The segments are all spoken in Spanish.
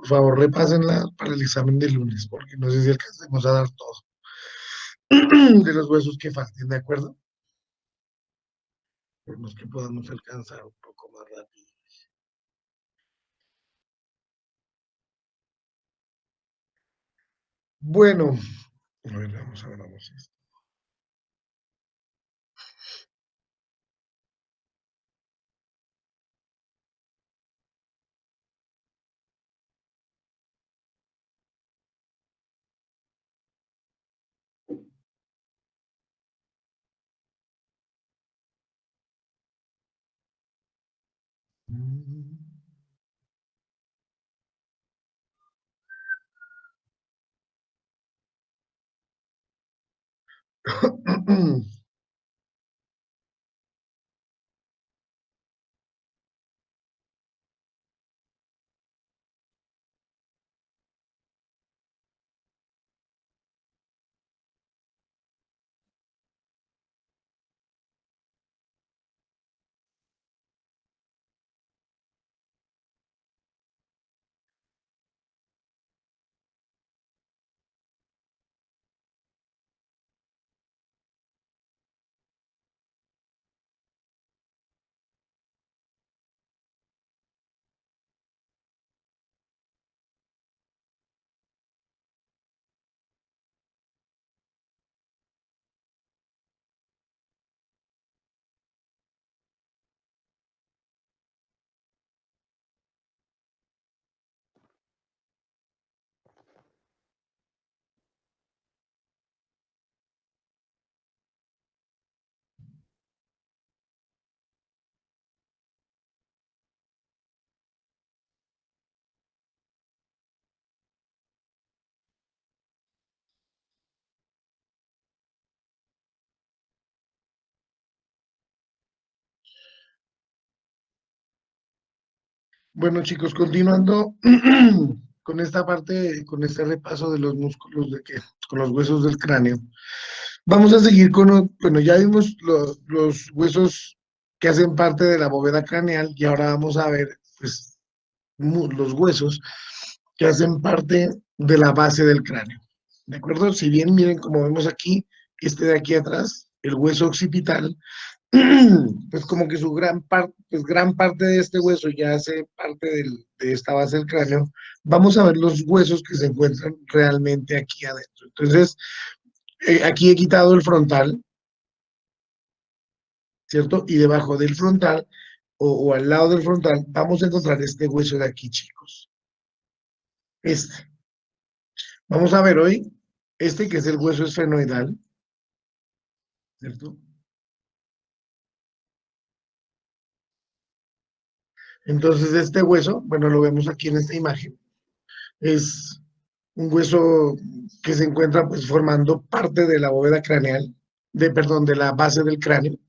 por favor, repásenla para el examen del lunes, porque no sé si alcancemos a dar todo de los huesos que falten, ¿de acuerdo? Por los que podamos alcanzar un poco más rápido. Bueno, a ver, vamos esto. Bueno, chicos, continuando con esta parte, con este repaso de los músculos con los huesos del cráneo. Vamos a seguir bueno, ya vimos los huesos que hacen parte de la bóveda craneal y ahora vamos a ver, pues, los huesos que hacen parte de la base del cráneo. ¿De acuerdo? Si bien, miren, como vemos aquí, este de aquí atrás, el hueso occipital, pues como que su gran parte de este hueso ya hace parte de esta base del cráneo. Vamos a ver los huesos que se encuentran realmente aquí adentro. Entonces, aquí he quitado el frontal, ¿cierto? Y debajo del frontal o al lado del frontal vamos a encontrar este hueso de aquí, chicos. Este. Vamos a ver hoy este que es el hueso esfenoidal, ¿cierto? Entonces, este hueso, bueno, lo vemos aquí en esta imagen, es un hueso que se encuentra pues formando parte de la bóveda craneal, perdón, de la base del cráneo.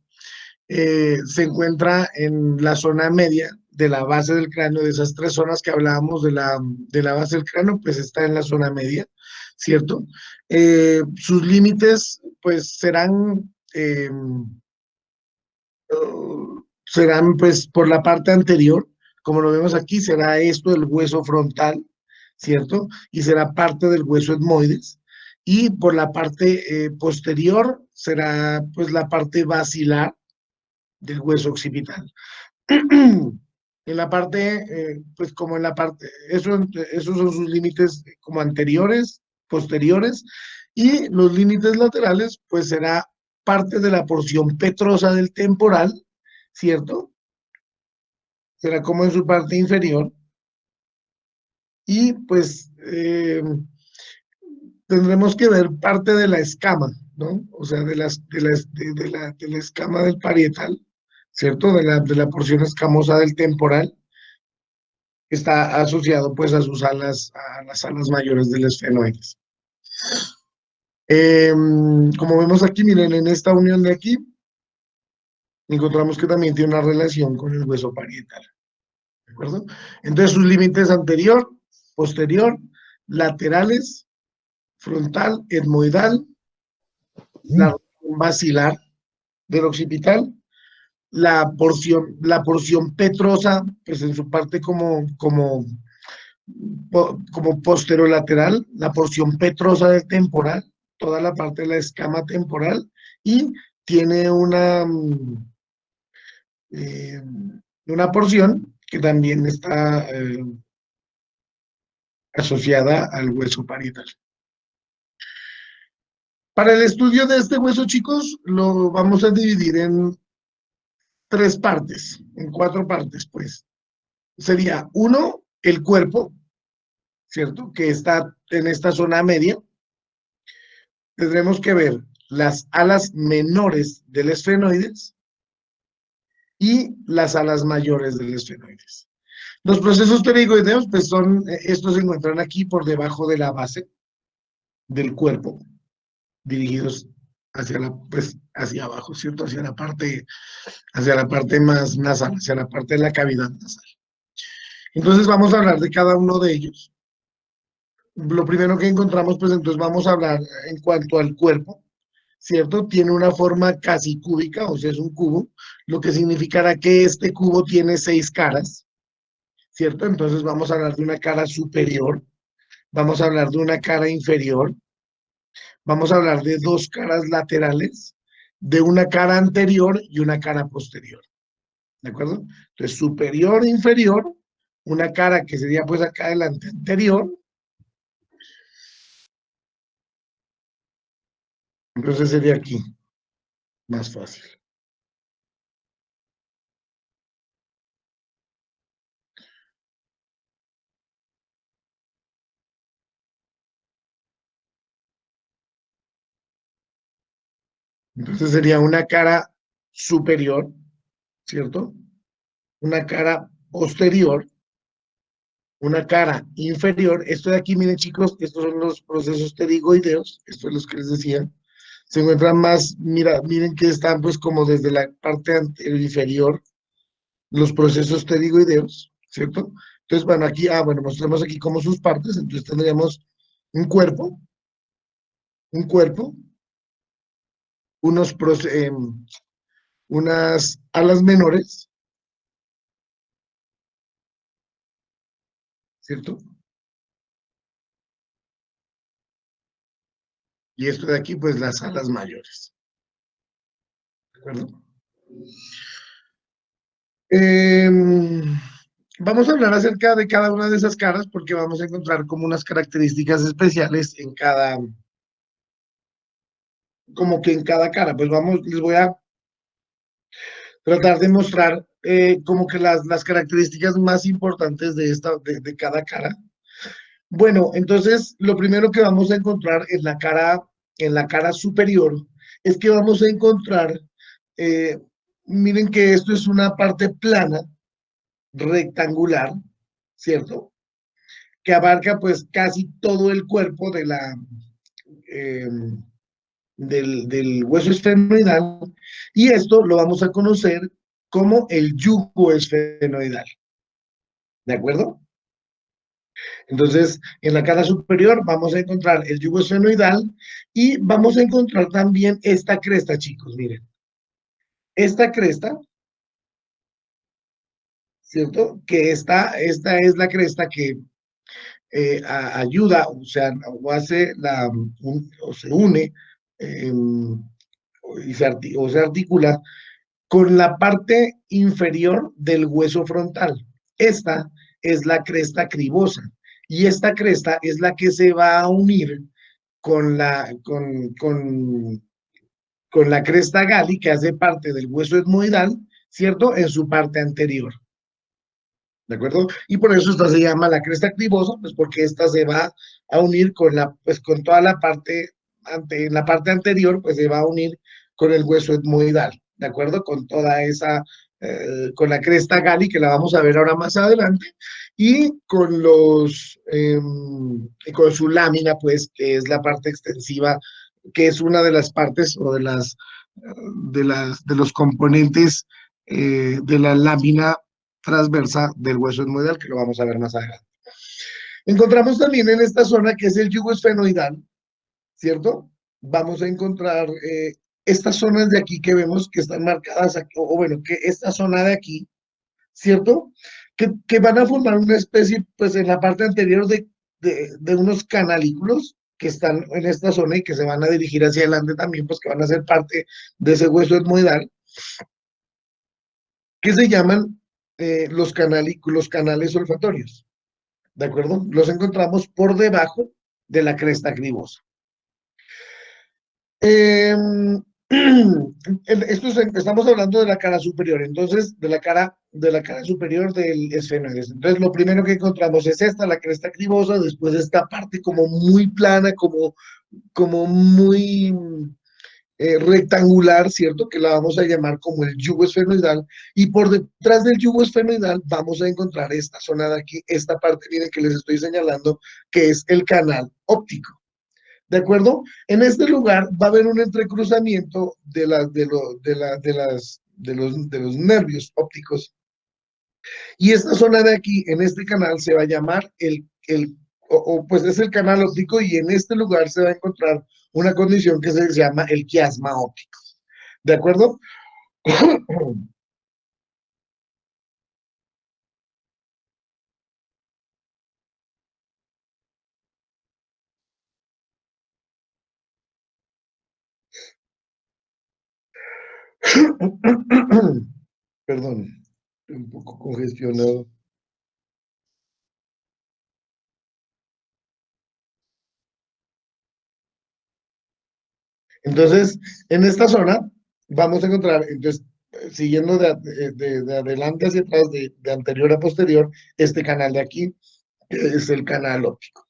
Se encuentra en la zona media de la base del cráneo, de esas tres zonas que hablábamos de la base del cráneo, pues está en la zona media, ¿cierto? Sus límites pues serán pues por la parte anterior, como lo vemos aquí, será esto el hueso frontal, ¿cierto? Y será parte del hueso etmoides. Y por la parte posterior será pues la parte basilar del hueso occipital. En la parte, pues como en la parte, esos son sus límites como anteriores, posteriores, y los límites laterales, pues será parte de la porción petrosa del temporal, ¿cierto? Será como en su parte inferior, y pues tendremos que ver parte de la escama, ¿no? O sea, de la escama del parietal, ¿cierto? De la porción escamosa del temporal, está asociado pues a sus alas, a las alas mayores del esfenoides. Como vemos aquí, miren, en esta unión de aquí, encontramos que también tiene una relación con el hueso parietal, ¿de acuerdo? Entonces sus límites anterior, posterior, laterales, frontal, etmoidal, la región basilar del occipital, la porción petrosa, pues en su parte como posterolateral, la porción petrosa del temporal, toda la parte de la escama temporal, y tiene eh, una porción que también está asociada al hueso parietal. Para el estudio de este hueso, chicos, lo vamos a dividir en tres partes, en cuatro partes, pues. Sería uno, el cuerpo, ¿cierto? Que está en esta zona media. Tendremos que ver las alas menores del esfenoides y las alas mayores del esfenoides. Los procesos pterigoideos, pues estos se encuentran aquí por debajo de la base del cuerpo, dirigidos pues, hacia abajo, ¿cierto? Hacia la parte más nasal, hacia la parte de la cavidad nasal. Entonces vamos a hablar de cada uno de ellos. Lo primero que encontramos, pues entonces vamos a hablar en cuanto al cuerpo, ¿cierto? Tiene una forma casi cúbica, o sea, es un cubo, lo que significará que este cubo tiene 6 caras, ¿cierto? Entonces vamos a hablar de una cara superior, vamos a hablar de una cara inferior, vamos a hablar de 2 caras laterales, de una cara anterior y una cara posterior, ¿de acuerdo? Entonces, superior e inferior, una cara que sería pues acá adelante anterior, entonces sería aquí, más fácil. Entonces sería una cara superior, ¿cierto? Una cara posterior, una cara inferior. Esto de aquí, miren chicos, estos son los procesos pterigoideos, estos son los que les decía. Se encuentran más, miren que están pues como desde la parte inferior, los procesos pterigoideos, ¿cierto? Entonces, bueno, aquí, bueno, mostramos aquí como sus partes, entonces tendríamos un cuerpo, un cuerpo, unos, unas alas menores, ¿cierto? Y esto de aquí, pues las alas mayores, ¿de acuerdo? Vamos a hablar acerca de cada una de esas caras porque vamos a encontrar como unas características especiales en cada, como que en cada cara. Pues vamos, les voy a tratar de mostrar como que las características más importantes de cada cara. Bueno, entonces lo primero que vamos a encontrar en la cara superior, es que vamos a encontrar, eh, miren que esto es una parte plana, rectangular, ¿cierto? Que abarca pues casi todo el cuerpo eh, del hueso esfenoidal, y esto lo vamos a conocer como el yugo esfenoidal, ¿de acuerdo? Entonces, en la cara superior vamos a encontrar el yugo esfenoidal y vamos a encontrar también esta cresta, chicos, miren. Esta cresta, ¿cierto? Que esta es la cresta que ayuda, o sea, o hace o se une eh, o se articula con la parte inferior del hueso frontal. Esta es la cresta cribosa y esta cresta es la que se va a unir con con la cresta gali que hace parte del hueso etmoidal, ¿cierto? En su parte anterior. ¿De acuerdo? Y por eso esta se llama la cresta cribosa, pues porque esta se va a unir pues con toda la parte, en la parte anterior, pues se va a unir con el hueso etmoidal, ¿de acuerdo? Con toda con la cresta gali, que la vamos a ver ahora más adelante, y con su lámina, pues, que es la parte extensiva, que es una de las partes o de los componentes de la lámina transversa del hueso etmoidal, que lo vamos a ver más adelante. Encontramos también en esta zona que es el yugo esfenoidal, ¿cierto? Vamos a encontrar estas zonas de aquí que vemos que están marcadas, aquí, o bueno, que esta zona de aquí, ¿cierto? que van a formar una especie, pues en la parte anterior de unos canalículos que están en esta zona y que se van a dirigir hacia adelante también, pues que van a ser parte de ese hueso etmoidal, que se llaman los canales olfatorios, ¿de acuerdo? Los encontramos por debajo de la cresta cribosa. Eh, estamos hablando de la cara superior, entonces, de la cara superior del esfenoides. Entonces, lo primero que encontramos es esta, la cresta cribosa, después esta parte como muy plana, como muy rectangular, ¿cierto? Que la vamos a llamar como el yugo esfenoidal, y por detrás del yugo esfenoidal vamos a encontrar esta zona de aquí, esta parte, miren que les estoy señalando, que es el canal óptico. ¿De acuerdo? En este lugar va a haber un entrecruzamiento de los nervios ópticos. Y esta zona de aquí, en este canal, se va a llamar pues es el canal óptico, y en este lugar se va a encontrar una condición que se llama el quiasma óptico. ¿De acuerdo? Perdón, un poco congestionado. Entonces, en esta zona vamos a encontrar, entonces, siguiendo de adelante hacia atrás, de anterior a posterior, este canal de aquí, que es el canal óptico.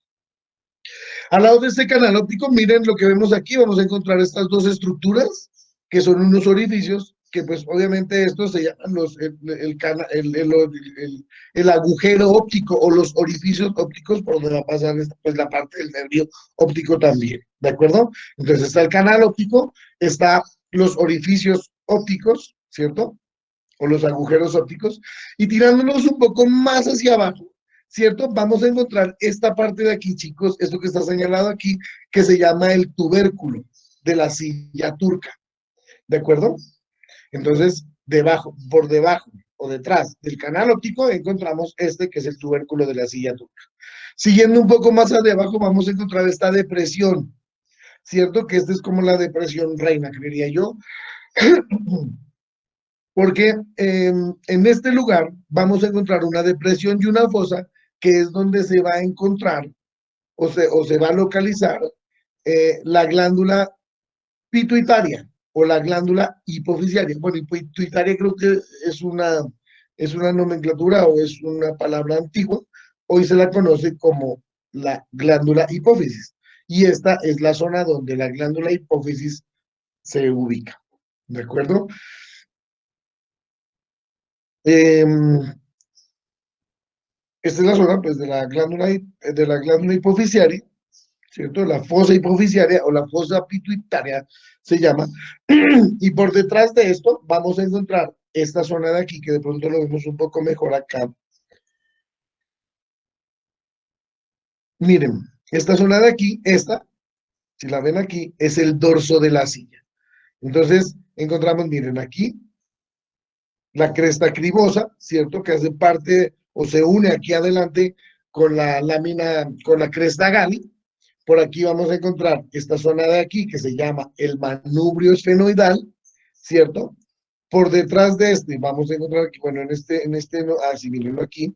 Al lado de este canal óptico, miren lo que vemos aquí, vamos a encontrar estas dos estructuras, que son unos orificios, que pues obviamente estos se llaman el agujero óptico o los orificios ópticos, por donde va a pasar pues, la parte del nervio óptico también, ¿de acuerdo? Entonces está el canal óptico, está los orificios ópticos, ¿cierto? O los agujeros ópticos, y tirándonos un poco más hacia abajo, ¿cierto? Vamos a encontrar esta parte de aquí, chicos, esto que está señalado aquí, que se llama el tubérculo de la silla turca, ¿de acuerdo? Entonces, por debajo o detrás del canal óptico encontramos este que es el tubérculo de la silla turca. Siguiendo un poco más abajo vamos a encontrar esta depresión, ¿cierto? Que esta es como la depresión reina, creería yo. Porque en este lugar vamos a encontrar una depresión y una fosa, que es donde se va a encontrar o se va a localizar la glándula pituitaria o la glándula hipofisiaria. Bueno, pituitaria creo que es una nomenclatura o es una palabra antigua. Hoy se la conoce como la glándula hipófisis. Y esta es la zona donde la glándula hipófisis se ubica. ¿De acuerdo? Eh, Esta es la zona pues, de la glándula hipofisiaria, ¿cierto? La fosa hipofisiaria o la fosa pituitaria se llama. Y por detrás de esto vamos a encontrar esta zona de aquí, que de pronto lo vemos un poco mejor acá. Miren, esta zona de aquí, si la ven aquí, es el dorso de la silla. Entonces, encontramos, miren, aquí la cresta cribosa, ¿cierto? Que hace parte o se une aquí adelante con la lámina, con la cresta gali. Por aquí vamos a encontrar esta zona de aquí que se llama el manubrio esfenoidal, ¿cierto? Por detrás de este vamos a encontrar aquí, bueno, así mírenlo aquí.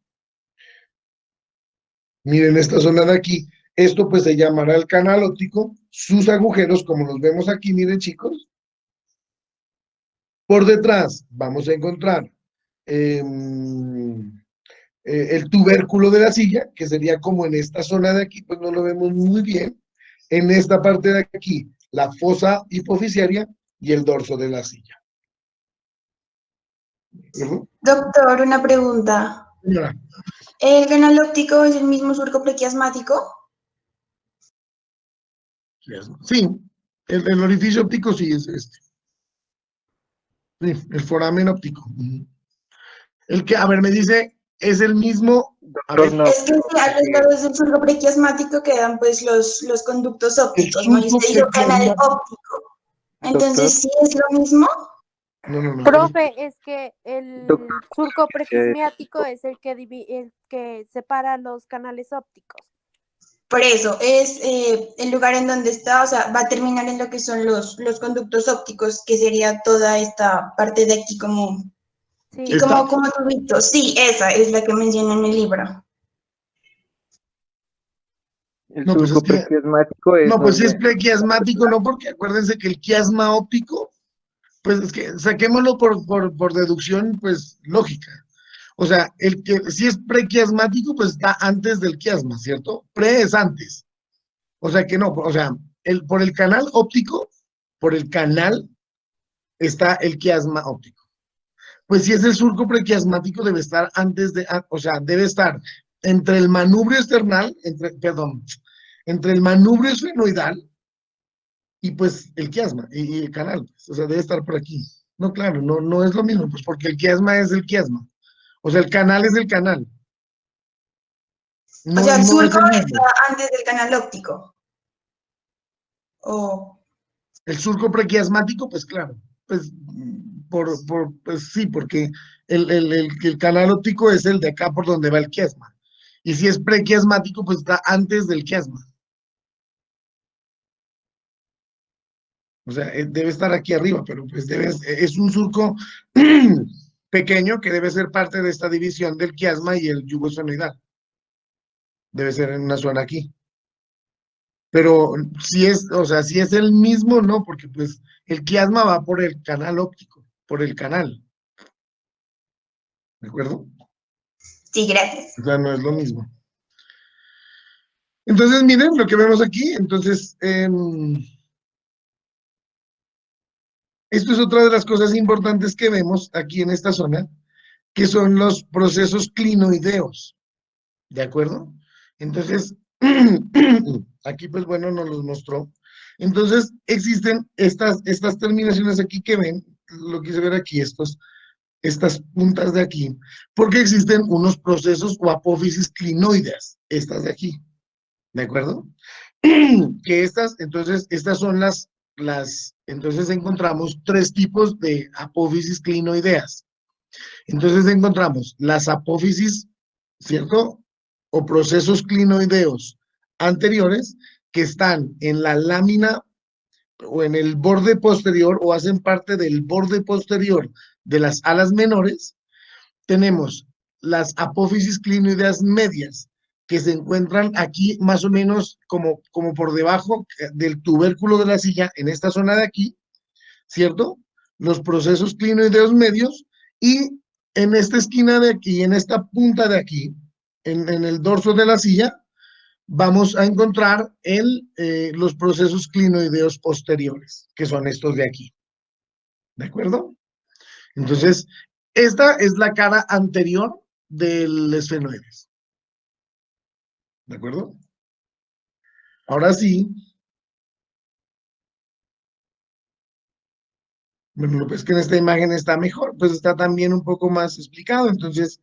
Miren esta zona de aquí. Esto pues se llamará el canal óptico, sus agujeros, como los vemos aquí, miren chicos. Por detrás vamos a encontrar eh, el tubérculo de la silla, que sería como en esta zona de aquí, pues no lo vemos muy bien. En esta parte de aquí, la fosa hipofisiaria y el dorso de la silla. Doctor, una pregunta. Señora. ¿El canal óptico es el mismo surco prequiasmático? Sí, el orificio óptico sí es este. Sí, el foramen óptico. El que, a ver, me dice, es el mismo. A ver, es que a los lados del surco prequiasmático quedan pues los conductos ópticos, ¿no? Y usted dijo canal óptico. Entonces, ¿sí es lo mismo? No. Profe, es que el surco prequismático es el que separa los canales ópticos. Por eso, es el lugar en donde está, o sea, va a terminar en lo que son los conductos ópticos, que sería toda esta parte de aquí como, Sí. y como tubitos. Sí, esa es la que menciona en el libro. El No, pues surco es que, prequiasmático es no, pues sí es donde... prequiasmático, no, porque acuérdense que el quiasma óptico, pues es que saquémoslo por deducción, pues lógica. O sea, el que si es prequiasmático, pues está antes del quiasma, ¿cierto? Pre es antes. O sea que no, o sea, por el canal óptico, por el canal está el quiasma óptico. Pues si es el surco prequiasmático, debe estar antes de, o sea, debe estar entre el manubrio external, entre el manubrio esfenoidal y pues el quiasma y el canal, pues, o sea, debe estar por aquí. No, claro, no es lo mismo, pues porque el quiasma es el quiasma. O sea, el canal es el canal. O sea, el No es surco el está mismo. antes del canal óptico. O, El surco prequiasmático, pues claro, pues, pues sí, porque el canal óptico es el de acá por donde va el quiasma. Y si es prequiasmático, pues está antes del quiasma. O sea, debe estar aquí arriba, pero pues es un surco pequeño que debe ser parte de esta división del quiasma y el yugo esfenoidal. Debe ser en una zona aquí. Pero si es, o sea, si es el mismo, no, porque pues el quiasma va por el canal óptico, por el canal, ¿de acuerdo? sí, gracias. O sea, no es lo mismo. Entonces, miren lo que vemos aquí. Entonces, esto es otra de las cosas importantes que vemos aquí en esta zona, que son los procesos clinoideos, ¿de acuerdo? Entonces, aquí pues bueno, nos los mostró. Entonces, existen estas terminaciones aquí que ven, lo quise ver aquí, estas puntas de aquí, porque existen unos procesos o apófisis clinoideas, estas de aquí, ¿de acuerdo? Que entonces, estas son entonces encontramos tres tipos de apófisis clinoideas. Entonces encontramos las apófisis, ¿cierto? O procesos clinoideos anteriores que están en la lámina o en el borde posterior o hacen parte del borde posterior de las alas menores. Tenemos las apófisis clinoideas medias, que se encuentran aquí más o menos como por debajo del tubérculo de la silla, en esta zona de aquí, ¿cierto? Los procesos clinoideos medios y en esta esquina de aquí, en esta punta de aquí, en el dorso de la silla, vamos a encontrar los procesos clinoideos posteriores, que son estos de aquí. ¿De acuerdo? Entonces, esta es la cara anterior del esfenoides. ¿De acuerdo? Ahora sí. Bueno, pues que en esta imagen está mejor, pues está también un poco más explicado. Entonces,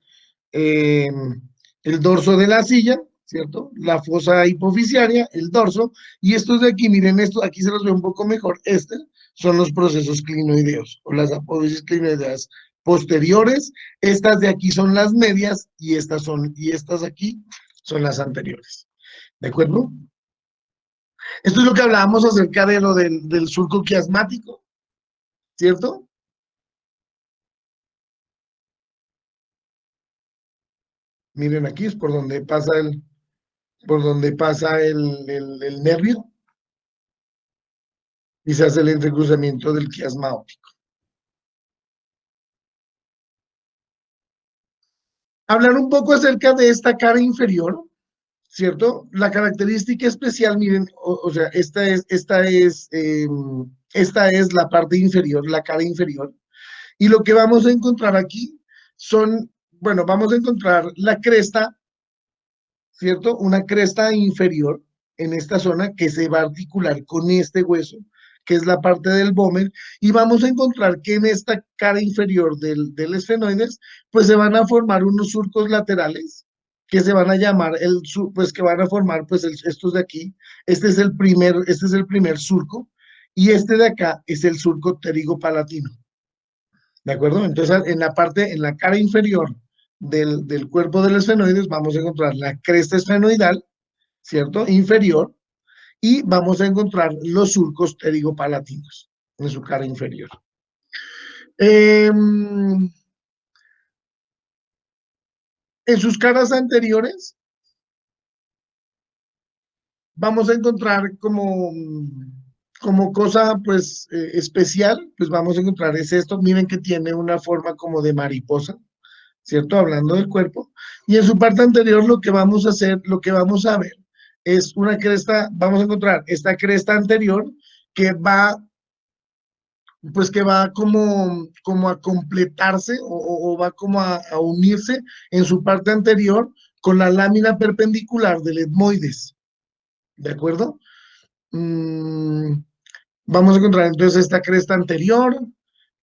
el dorso de la silla, ¿cierto? La fosa hipofisiaria, el dorso, y estos de aquí, miren esto, aquí se los ve un poco mejor. Son los procesos clinoideos o las apófisis clinoideas posteriores. Estas de aquí son las medias y estas aquí son las anteriores. ¿De acuerdo? Esto es lo que hablábamos acerca de lo del surco quiasmático, ¿cierto? Miren, aquí es por donde pasa el nervio y se hace el entrecruzamiento del quiasma óptico. Hablar un poco acerca de esta cara inferior, ¿cierto? La característica especial, miren, o sea, esta es la parte inferior, la cara inferior. Y lo que vamos a encontrar aquí bueno, vamos a encontrar la cresta, ¿cierto? Una cresta inferior en esta zona que se va a articular con este hueso, que es la parte del vómer, y vamos a encontrar que en esta cara inferior del esfenoides, pues se van a formar unos surcos laterales que se van a llamar pues que van a formar pues estos de aquí. Este es el primer surco, y este de acá es el surco pterigopalatino. ¿De acuerdo? Entonces, en la cara inferior del cuerpo del esfenoides vamos a encontrar la cresta esfenoidal, ¿cierto? Inferior, y vamos a encontrar los surcos pterigopalatinos en su cara inferior. En sus caras anteriores vamos a encontrar como cosa pues especial, pues vamos a encontrar es esto, miren que tiene una forma como de mariposa, ¿cierto? Hablando del cuerpo. Y en su parte anterior lo que vamos a hacer, lo que vamos a ver es una cresta, vamos a encontrar esta cresta anterior que va, pues que va como a completarse o va como a unirse en su parte anterior con la lámina perpendicular del etmoides, ¿de acuerdo? Vamos a encontrar entonces esta cresta anterior,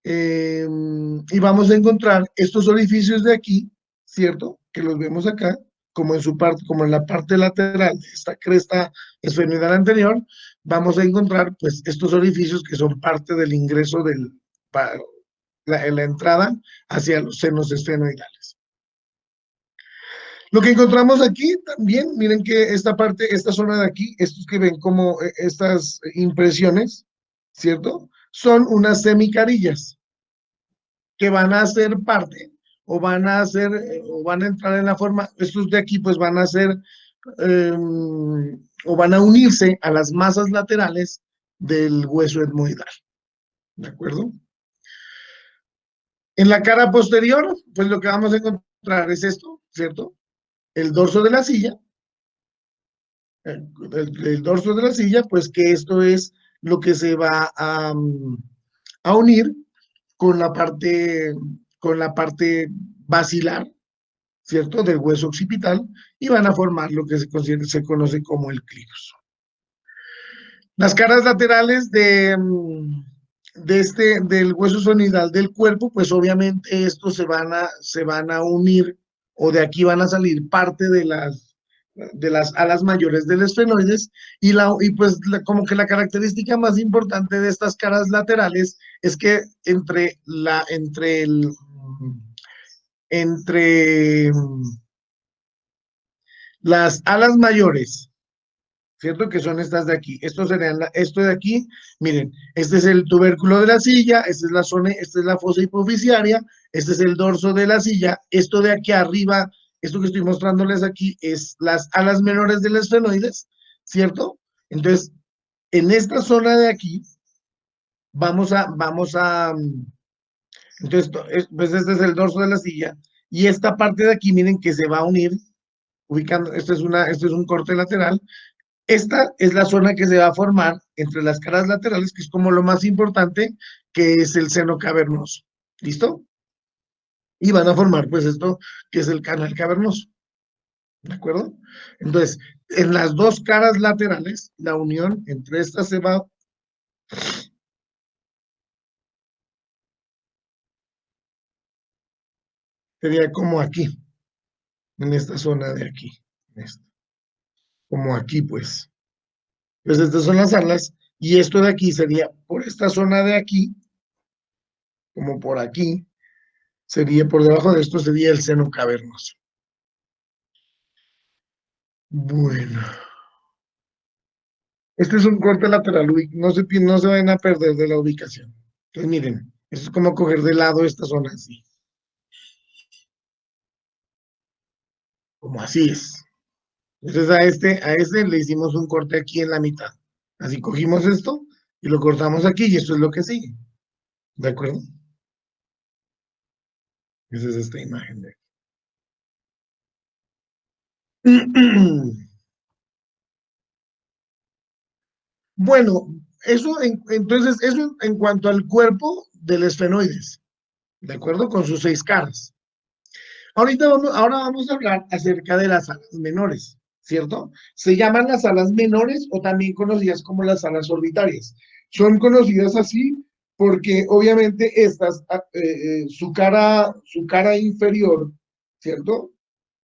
y vamos a encontrar estos orificios de aquí, ¿cierto? Que los vemos acá, como en su parte, como en la parte lateral de esta cresta esfenoidal anterior, vamos a encontrar pues estos orificios que son parte del ingreso la entrada hacia los senos esfenoidales. Lo que encontramos aquí también, miren que esta parte, esta zona de aquí, estos que ven como estas impresiones, ¿cierto? Son unas semicarillas que van a ser parte o van a hacer o van a entrar en la forma, estos de aquí pues van a ser o van a unirse a las masas laterales del hueso etmoidal, ¿de acuerdo? En la cara posterior, pues lo que vamos a encontrar es esto, ¿cierto? El dorso de la silla, el dorso de la silla, pues que esto es lo que se va a unir con con la parte basilar, ¿cierto? Del hueso occipital y van a formar lo que se conoce como el clivus. Las caras laterales del hueso sonidal del cuerpo, pues obviamente estos se van a unir o de aquí van a salir parte de las alas mayores del esfenoides y pues como que la característica más importante de estas caras laterales es que entre las alas mayores, ¿cierto? Que son estas de aquí. Esto de aquí, miren, este es el tubérculo de la silla, esta es la zona, esta es la fosa hipofisiaria, este es el dorso de la silla, esto de aquí arriba, esto que estoy mostrándoles aquí es las alas menores del esfenoides, ¿cierto? Entonces, en esta zona de aquí, entonces, pues este es el dorso de la silla, y esta parte de aquí, miren que se va a unir, ubicando, esto es un corte lateral. Esta es la zona que se va a formar entre las caras laterales, que es como lo más importante, que es el seno cavernoso. ¿Listo? Y van a formar, pues, esto que es el canal cavernoso. ¿De acuerdo? Entonces, en las dos caras laterales, la unión entre estas se va. Sería como aquí, en esta zona de aquí. Como aquí, pues. Pues estas son las alas, y esto de aquí sería por esta zona de aquí, como por aquí, sería por debajo de esto, sería el seno cavernoso. Bueno, este es un corte lateral, no se vayan a perder de la ubicación. Entonces miren, eso es como coger de lado esta zona así, como así es. Entonces a este le hicimos un corte aquí en la mitad. Así cogimos esto y lo cortamos aquí y esto es lo que sigue. ¿De acuerdo? Esa es esta imagen de aquí. Bueno, entonces, eso en cuanto al cuerpo del esfenoides, ¿de acuerdo? Con sus 6 caras. Ahora vamos a hablar acerca de las alas menores, ¿cierto? Se llaman las alas menores o también conocidas como las alas orbitarias. Son conocidas así porque obviamente su cara inferior, ¿cierto?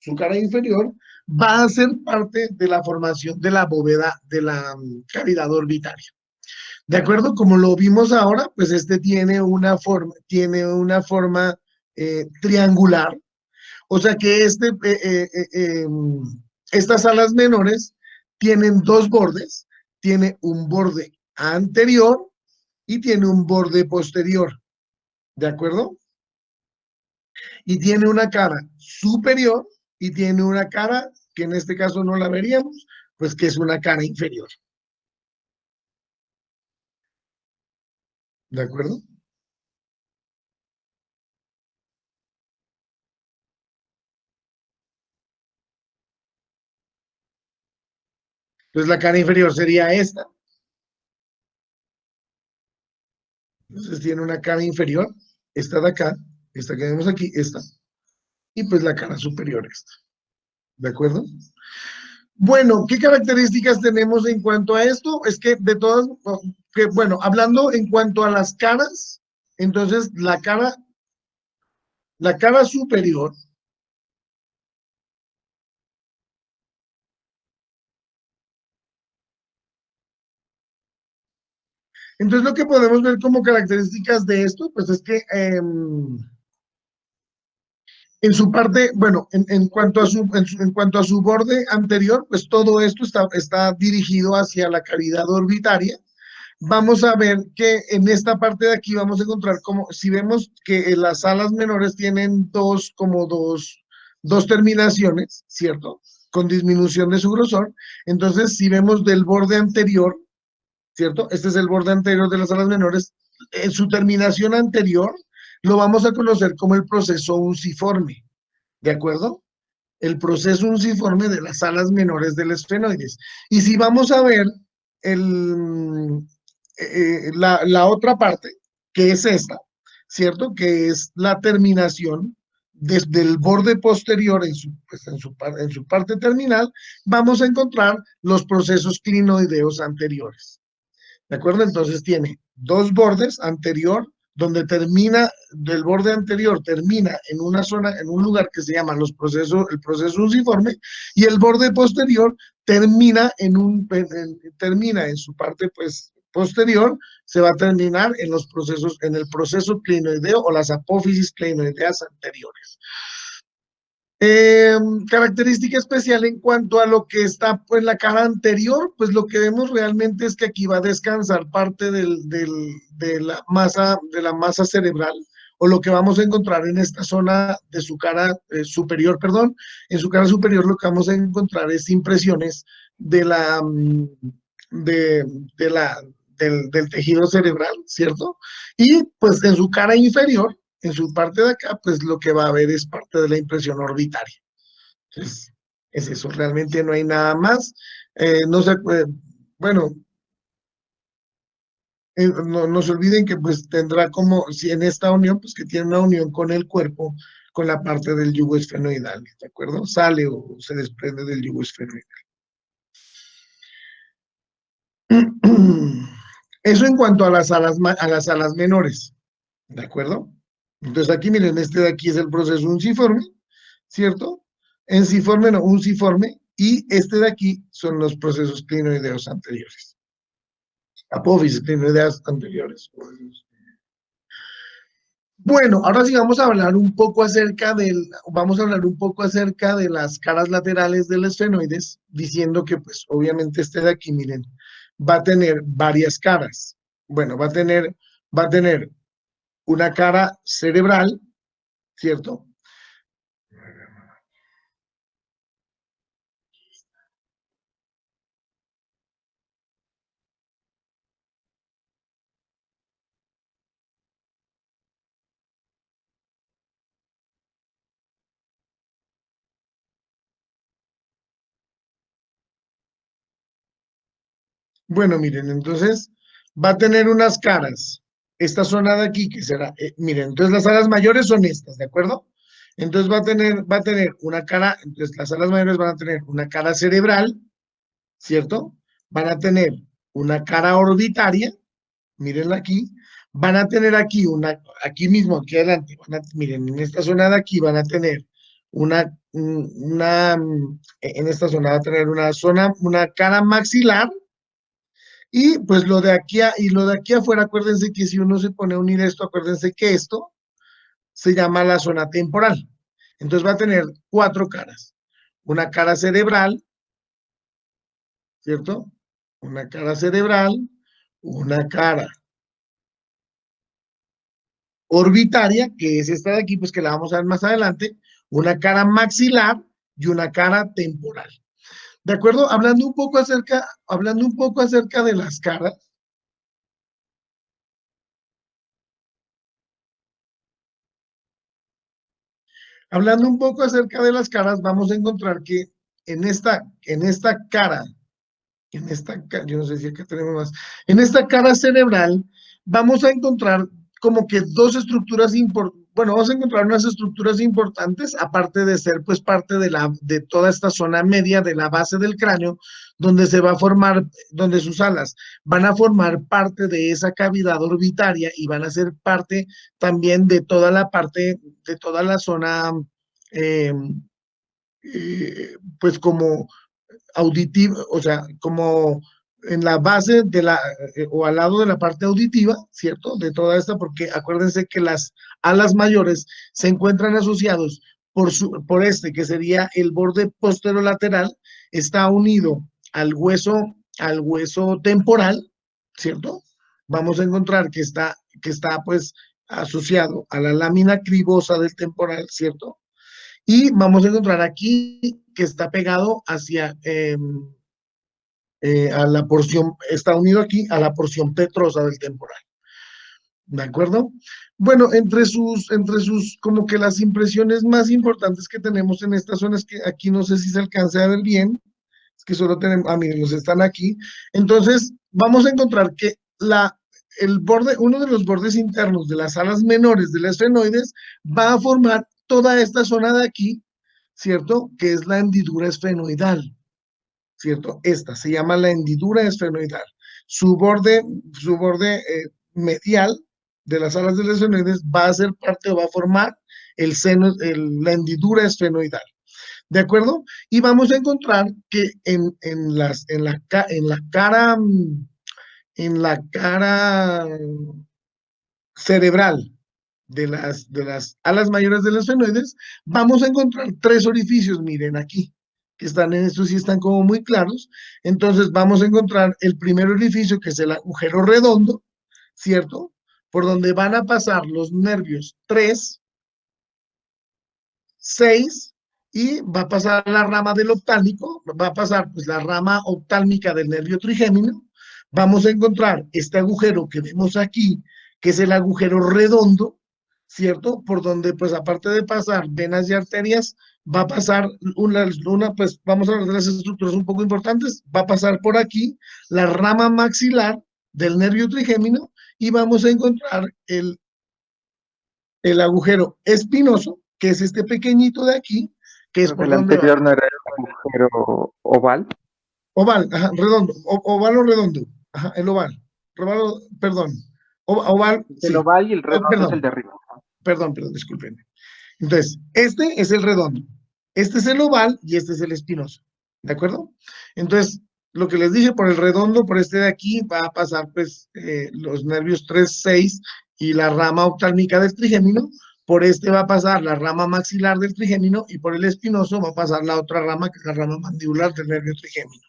Su cara inferior va a ser parte de la formación de la bóveda de la cavidad orbitaria. ¿De acuerdo? Como lo vimos ahora, pues este tiene una forma triangular. O sea que estas alas menores tienen dos bordes. Tiene un borde anterior y tiene un borde posterior. ¿De acuerdo? Y tiene una cara superior y tiene una cara, que en este caso no la veríamos, pues que es una cara inferior. ¿De acuerdo? Entonces la cara inferior sería esta. Entonces tiene una cara inferior, esta de acá, esta que vemos aquí, esta, y pues la cara superior esta. ¿De acuerdo? Bueno, ¿qué características tenemos en cuanto a esto? Es que bueno, hablando en cuanto a las caras, entonces la cara superior, entonces lo que podemos ver como características de esto, pues es que en su parte, bueno, en cuanto a su borde anterior, pues todo esto está dirigido hacia la cavidad orbitaria. Vamos a ver que en esta parte de aquí vamos a encontrar como, si vemos que las alas menores tienen dos terminaciones, ¿cierto? Con disminución de su grosor. Entonces, si vemos del borde anterior, ¿cierto? Este es el borde anterior de las alas menores. En su terminación anterior, lo vamos a conocer como el proceso unciforme, ¿de acuerdo? El proceso unciforme de las alas menores del esfenoides. Y si vamos a ver la otra parte, que es esta, ¿cierto? Que es la terminación desde el borde posterior en su parte terminal, vamos a encontrar los procesos clinoideos anteriores. ¿De acuerdo? Entonces tiene dos bordes anterior, donde del borde anterior termina en una zona, en un lugar que se llama el proceso unciforme, y el borde posterior termina en su parte, pues, posterior, se va a terminar en el proceso clinoideo o las apófisis clinoideas anteriores. Característica especial en cuanto a lo que está en la cara anterior, pues lo que vemos realmente es que aquí va a descansar parte de la masa cerebral, o lo que vamos a encontrar en esta zona de su cara superior, perdón, en su cara superior lo que vamos a encontrar es impresiones de la, mm, de la, del tejido cerebral, ¿cierto? Y pues en su cara inferior, en su parte de acá, pues lo que va a haber es parte de la impresión orbitaria. Entonces, es eso, realmente no hay nada más. No se puede, bueno, no se olviden que pues tendrá como, si en esta unión, pues que tiene una unión con el cuerpo, con la parte del yugo esfenoidal, ¿de acuerdo? Sale o se desprende del yugo esfenoidal. Eso en cuanto a las alas menores, ¿de acuerdo? Entonces aquí miren, este de aquí es el proceso unciforme, ¿cierto? Enciforme, no, unciforme, y este de aquí son los procesos clinoideos anteriores. Apófisis clinoideas anteriores. Bueno, ahora sí vamos a hablar un poco acerca de las caras laterales del esfenoides, diciendo que pues obviamente este de aquí, miren, va a tener varias caras. Bueno, va a tener una cara cerebral, ¿cierto? Bueno, miren, entonces va a tener unas caras. Esta zona de aquí, que será, miren, entonces las alas mayores son estas, ¿de acuerdo? Entonces va a tener una cara, entonces las alas mayores van a tener una cara cerebral, ¿cierto? Van a tener una cara orbitaria, mírenla aquí, van a tener aquí mismo, aquí adelante, miren, en esta zona de aquí van a tener en esta zona va a tener una cara maxilar, Y pues lo de aquí afuera, acuérdense que si uno se pone a unir esto, acuérdense que esto se llama la zona temporal. Entonces va a tener 4 caras. Una cara cerebral, ¿cierto? Una cara cerebral, una cara orbitaria, que es esta de aquí, pues que la vamos a ver más adelante, una cara maxilar y una cara temporal. ¿De acuerdo? Hablando un poco acerca de las caras, hablando un poco acerca de las caras, vamos a encontrar que en esta cara, yo no sé si acá tenemos más, en esta cara cerebral vamos a encontrar como que dos estructuras importantes, bueno, vamos a encontrar unas estructuras importantes, aparte de ser pues parte de toda esta zona media de la base del cráneo, donde se va a formar, donde sus alas van a formar parte de esa cavidad orbitaria y van a ser parte también de toda la parte, de toda la zona, eh, pues como auditiva, o sea, como en la base de o al lado de la parte auditiva, ¿cierto? De toda esta, porque acuérdense que las alas mayores se encuentran asociados por este, que sería el borde posterolateral, está unido al hueso temporal, ¿cierto? Vamos a encontrar que está pues asociado a la lámina cribosa del temporal, ¿cierto? Y vamos a encontrar aquí que está pegado hacia a la porción, está unido aquí a la porción petrosa del temporal. ¿De acuerdo? Bueno, entre sus, como que las impresiones más importantes que tenemos en esta zona es que aquí no sé si se alcance a ver bien, es que solo tenemos, miren, los están aquí. Entonces, vamos a encontrar que uno de los bordes internos de las alas menores del esfenoides va a formar toda esta zona de aquí, ¿cierto? Que es la hendidura esfenoidal, ¿cierto? Esta se llama la hendidura esfenoidal. Su borde medial de las alas del esfenoides va a ser parte o va a formar la hendidura esfenoidal. ¿De acuerdo? Y vamos a encontrar que en la cara cerebral de las alas mayores de los esfenoides, vamos a encontrar 3 orificios, miren aquí, que están en estos sí están como muy claros. Entonces vamos a encontrar el primer orificio, que es el agujero redondo, ¿cierto? Por donde van a pasar los nervios 3, 6, y va a pasar la rama del oftálmico, va a pasar pues la rama oftálmica del nervio trigémino. Vamos a encontrar este agujero que vemos aquí, que es el agujero redondo, ¿cierto? Por donde pues aparte de pasar venas y arterias, va a pasar pues vamos a hablar de las estructuras un poco importantes, va a pasar por aquí la rama maxilar del nervio trigémino y vamos a encontrar el agujero espinoso, que es este pequeñito de aquí, que es Creo que por el donde va. anterior no era el agujero oval. Oval, ajá, redondo, oval o redondo, ajá, el oval, perdón, oval, El sí, oval y el redondo es el perdón, de arriba. perdón, discúlpenme. Entonces, este es el redondo, este es el oval y este es el espinoso, ¿de acuerdo? Entonces, lo que les dije, por el redondo, por este de aquí, va a pasar pues los nervios 3, 6 y la rama oftálmica del trigémino, por este va a pasar la rama maxilar del trigémino y por el espinoso va a pasar la otra rama, que es la rama mandibular del nervio trigémino.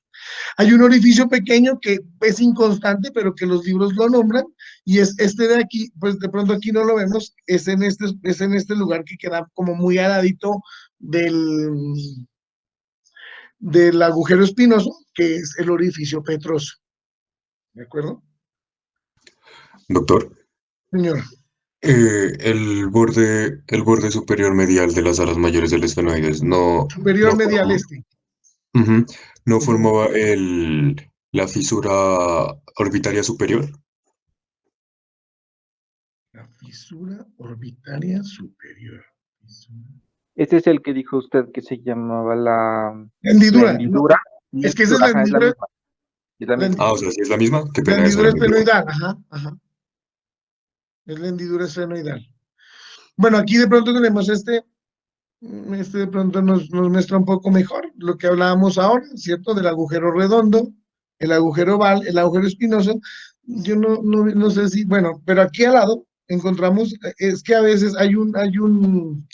Hay un orificio pequeño que es inconstante, pero que los libros lo nombran, y es este de aquí, pues de pronto aquí no lo vemos, es en este lugar que queda como muy aladito del agujero espinoso, que es el orificio petroso. ¿De acuerdo? Doctor, Señor. el borde superior medial de las alas mayores del esfenoides Superior medial este. no formaba la fisura orbitaria superior. La fisura orbitaria superior. Este es el que dijo usted que se llamaba la Hendidura. hendidura. No, es que esa es la hendidura. Es la misma. Ah, o sea, sí es la misma. Qué La pena, esa hendidura era mi duda. esfenoidal, ajá. Es la hendidura esfenoidal. Bueno, aquí de pronto tenemos este de pronto nos muestra un poco mejor lo que hablábamos ahora, ¿cierto? Del agujero redondo, el agujero val, el agujero espinoso, yo no sé si, bueno, pero aquí al lado encontramos, es que a veces hay un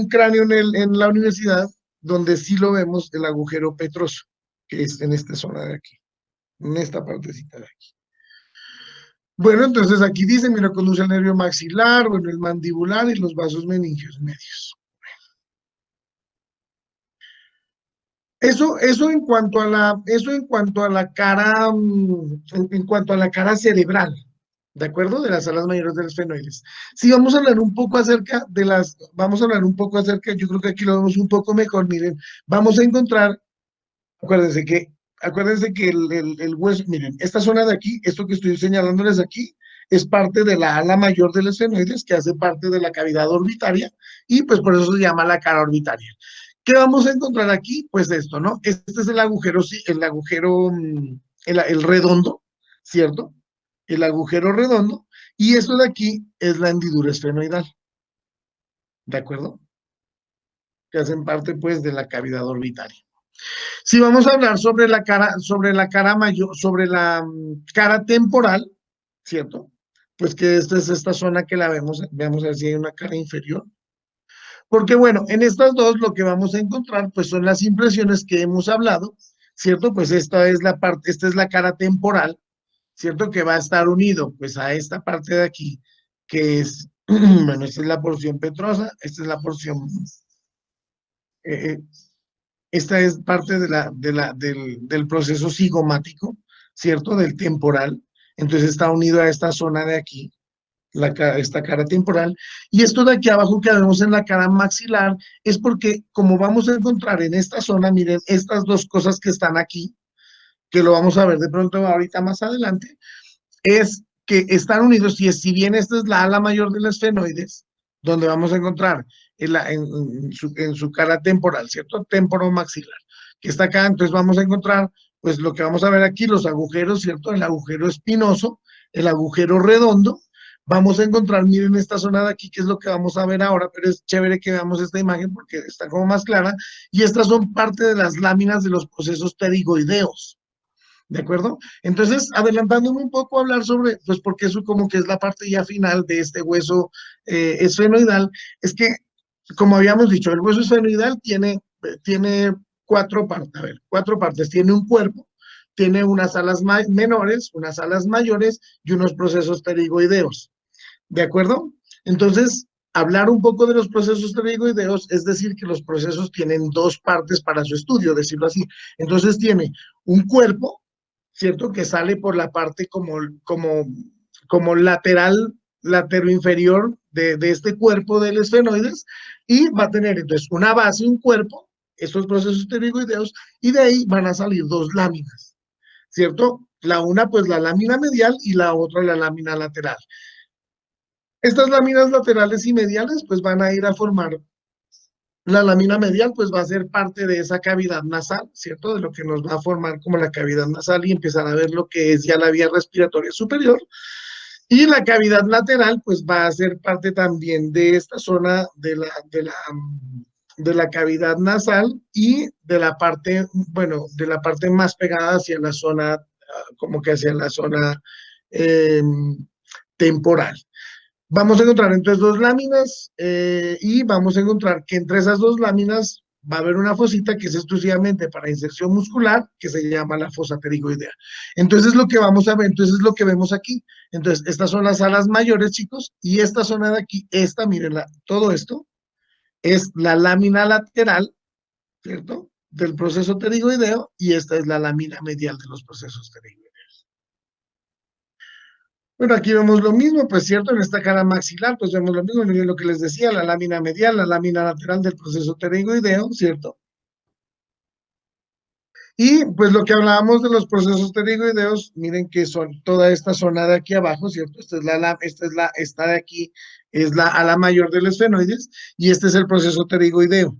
cráneo en la universidad donde sí lo vemos, el agujero petroso, que es en esta zona de aquí, en esta partecita de aquí. Bueno, entonces aquí dice, mira, conduce al nervio maxilar, bueno, el mandibular y los vasos meningios medios. Eso en cuanto a la cara, en cuanto a la cara cerebral, ¿de acuerdo? De las salas mayores de los esfenoides. Sí, vamos a hablar un poco acerca de vamos a hablar un poco acerca, yo creo que aquí lo vemos un poco mejor, miren, vamos a encontrar, acuérdense que el hueso, miren, esta zona de aquí, esto que estoy señalándoles aquí, es parte de la ala mayor del esfenoides, que hace parte de la cavidad orbitaria, y pues por eso se llama la cara orbitaria. ¿Qué vamos a encontrar aquí? Pues esto, ¿no? Este es el agujero, el redondo, ¿cierto? El agujero redondo, y esto de aquí es la hendidura esfenoidal, ¿de acuerdo? Que hacen parte, pues, de la cavidad orbitaria. Si vamos a hablar sobre la cara mayor, sobre la cara temporal, ¿cierto? Pues que esta es esta zona que la vemos, veamos a ver si hay una cara inferior. Porque bueno, en estas dos lo que vamos a encontrar pues son las impresiones que hemos hablado, ¿cierto? Pues esta es la parte, esta es la cara temporal, ¿cierto? Que va a estar unido pues a esta parte de aquí, que es, bueno, esta es la porción petrosa, esta es la porción, eh, esta es parte del proceso cigomático, ¿cierto? Del temporal, entonces está unido a esta zona de aquí, esta cara temporal, y esto de aquí abajo que vemos en la cara maxilar es porque como vamos a encontrar en esta zona, miren, estas dos cosas que están aquí, que lo vamos a ver de pronto ahorita más adelante, es que están unidos, y si bien esta es la ala mayor de los esfenoides, donde vamos a encontrar en su cara temporal, ¿cierto? Temporomaxilar, que está acá, entonces vamos a encontrar, pues lo que vamos a ver aquí, los agujeros, ¿cierto? El agujero espinoso, el agujero redondo, vamos a encontrar, miren esta zona de aquí, que es lo que vamos a ver ahora, pero es chévere que veamos esta imagen porque está como más clara, y estas son parte de las láminas de los procesos pterigoideos. ¿De acuerdo? Entonces, adelantándome un poco a hablar sobre, pues porque eso como que es la parte ya final de este hueso esfenoidal, es que, como habíamos dicho, el hueso esfenoidal tiene cuatro partes, a ver, cuatro partes, tiene un cuerpo, tiene unas alas menores, unas alas mayores y unos procesos pterigoideos, ¿de acuerdo? Entonces, hablar un poco de los procesos pterigoideos es decir que los procesos tienen dos partes para su estudio, decirlo así. Entonces, tiene un cuerpo, ¿cierto? Que sale por la parte como lateral, lateroinferior de este cuerpo del esfenoides, y va a tener entonces una base, un cuerpo, estos procesos pterigoideos, y de ahí van a salir dos láminas, ¿cierto? La una, pues la lámina medial, y la otra, la lámina lateral. Estas láminas laterales y mediales, pues van a ir a formar la lámina medial, pues va a ser parte de esa cavidad nasal, ¿cierto? De lo que nos va a formar como la cavidad nasal y empezar a ver lo que es ya la vía respiratoria superior. Y la cavidad lateral, pues va a ser parte también de esta zona de la cavidad nasal y de la parte, bueno, de la parte más pegada hacia la zona, como que hacia la zona eh, temporal. Vamos a encontrar entonces dos láminas y vamos a encontrar que entre esas dos láminas va a haber una fosita que es exclusivamente para inserción muscular, que se llama la fosa pterigoidea. Entonces lo que vamos a ver, entonces lo que vemos aquí, entonces estas son las alas mayores, chicos, y esta zona de aquí, mírenla, todo esto es la lámina lateral, ¿cierto? Del proceso pterigoideo, y esta es la lámina medial de los procesos pterigoideos. Bueno, aquí vemos lo mismo, pues cierto, en esta cara maxilar, pues vemos lo mismo, miren lo que les decía, la lámina medial, la lámina lateral del proceso pterigoideo, ¿cierto? Y pues lo que hablábamos de los procesos pterigoideos, miren que son toda esta zona de aquí abajo, ¿cierto? Esta de aquí es la ala mayor del esfenoides, y este es el proceso pterigoideo.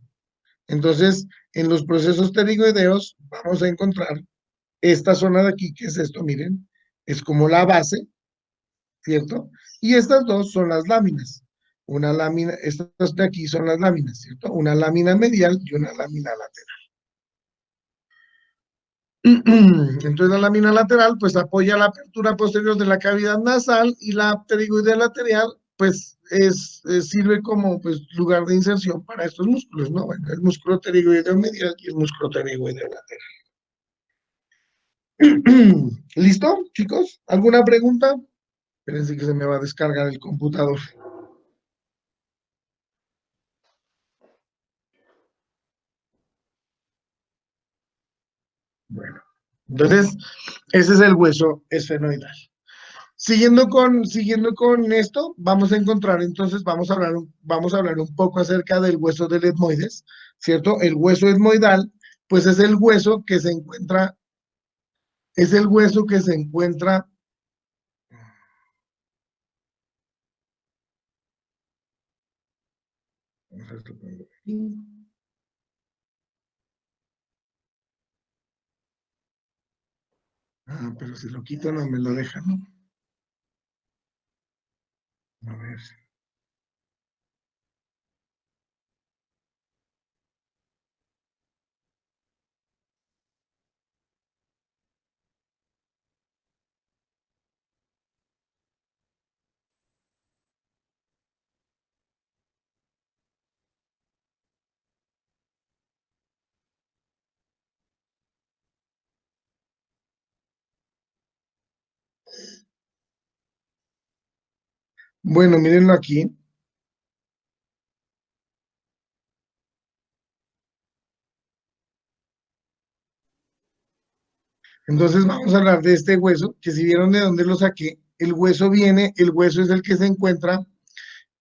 Entonces, en los procesos pterigoideos vamos a encontrar esta zona de aquí, que es esto, miren, es como la base, ¿cierto? Y estas dos son las láminas. Una lámina, estas de aquí son las láminas, ¿cierto? Una lámina medial y una lámina lateral. Entonces la lámina lateral pues apoya la apertura posterior de la cavidad nasal y la pterigoidea lateral pues sirve como pues lugar de inserción para estos músculos, ¿no? Bueno, el músculo pterigoideo medial y el músculo pterigoideo lateral. ¿Listo, chicos? ¿Alguna pregunta? Espérense que se me va a descargar el computador. Bueno, entonces ese es el hueso esfenoidal. Siguiendo con esto, vamos a encontrar, entonces, vamos a hablar un poco acerca del hueso del etmoides, ¿cierto? El hueso etmoidal, pues es el hueso que se encuentra, es el hueso que se encuentra, vamos a ver si lo pongo aquí. Ah, pero si lo quito no me lo deja, ¿no? A ver. Bueno, mírenlo aquí. Entonces vamos a hablar de este hueso, que si vieron de dónde lo saqué, el hueso viene, el hueso es el que se encuentra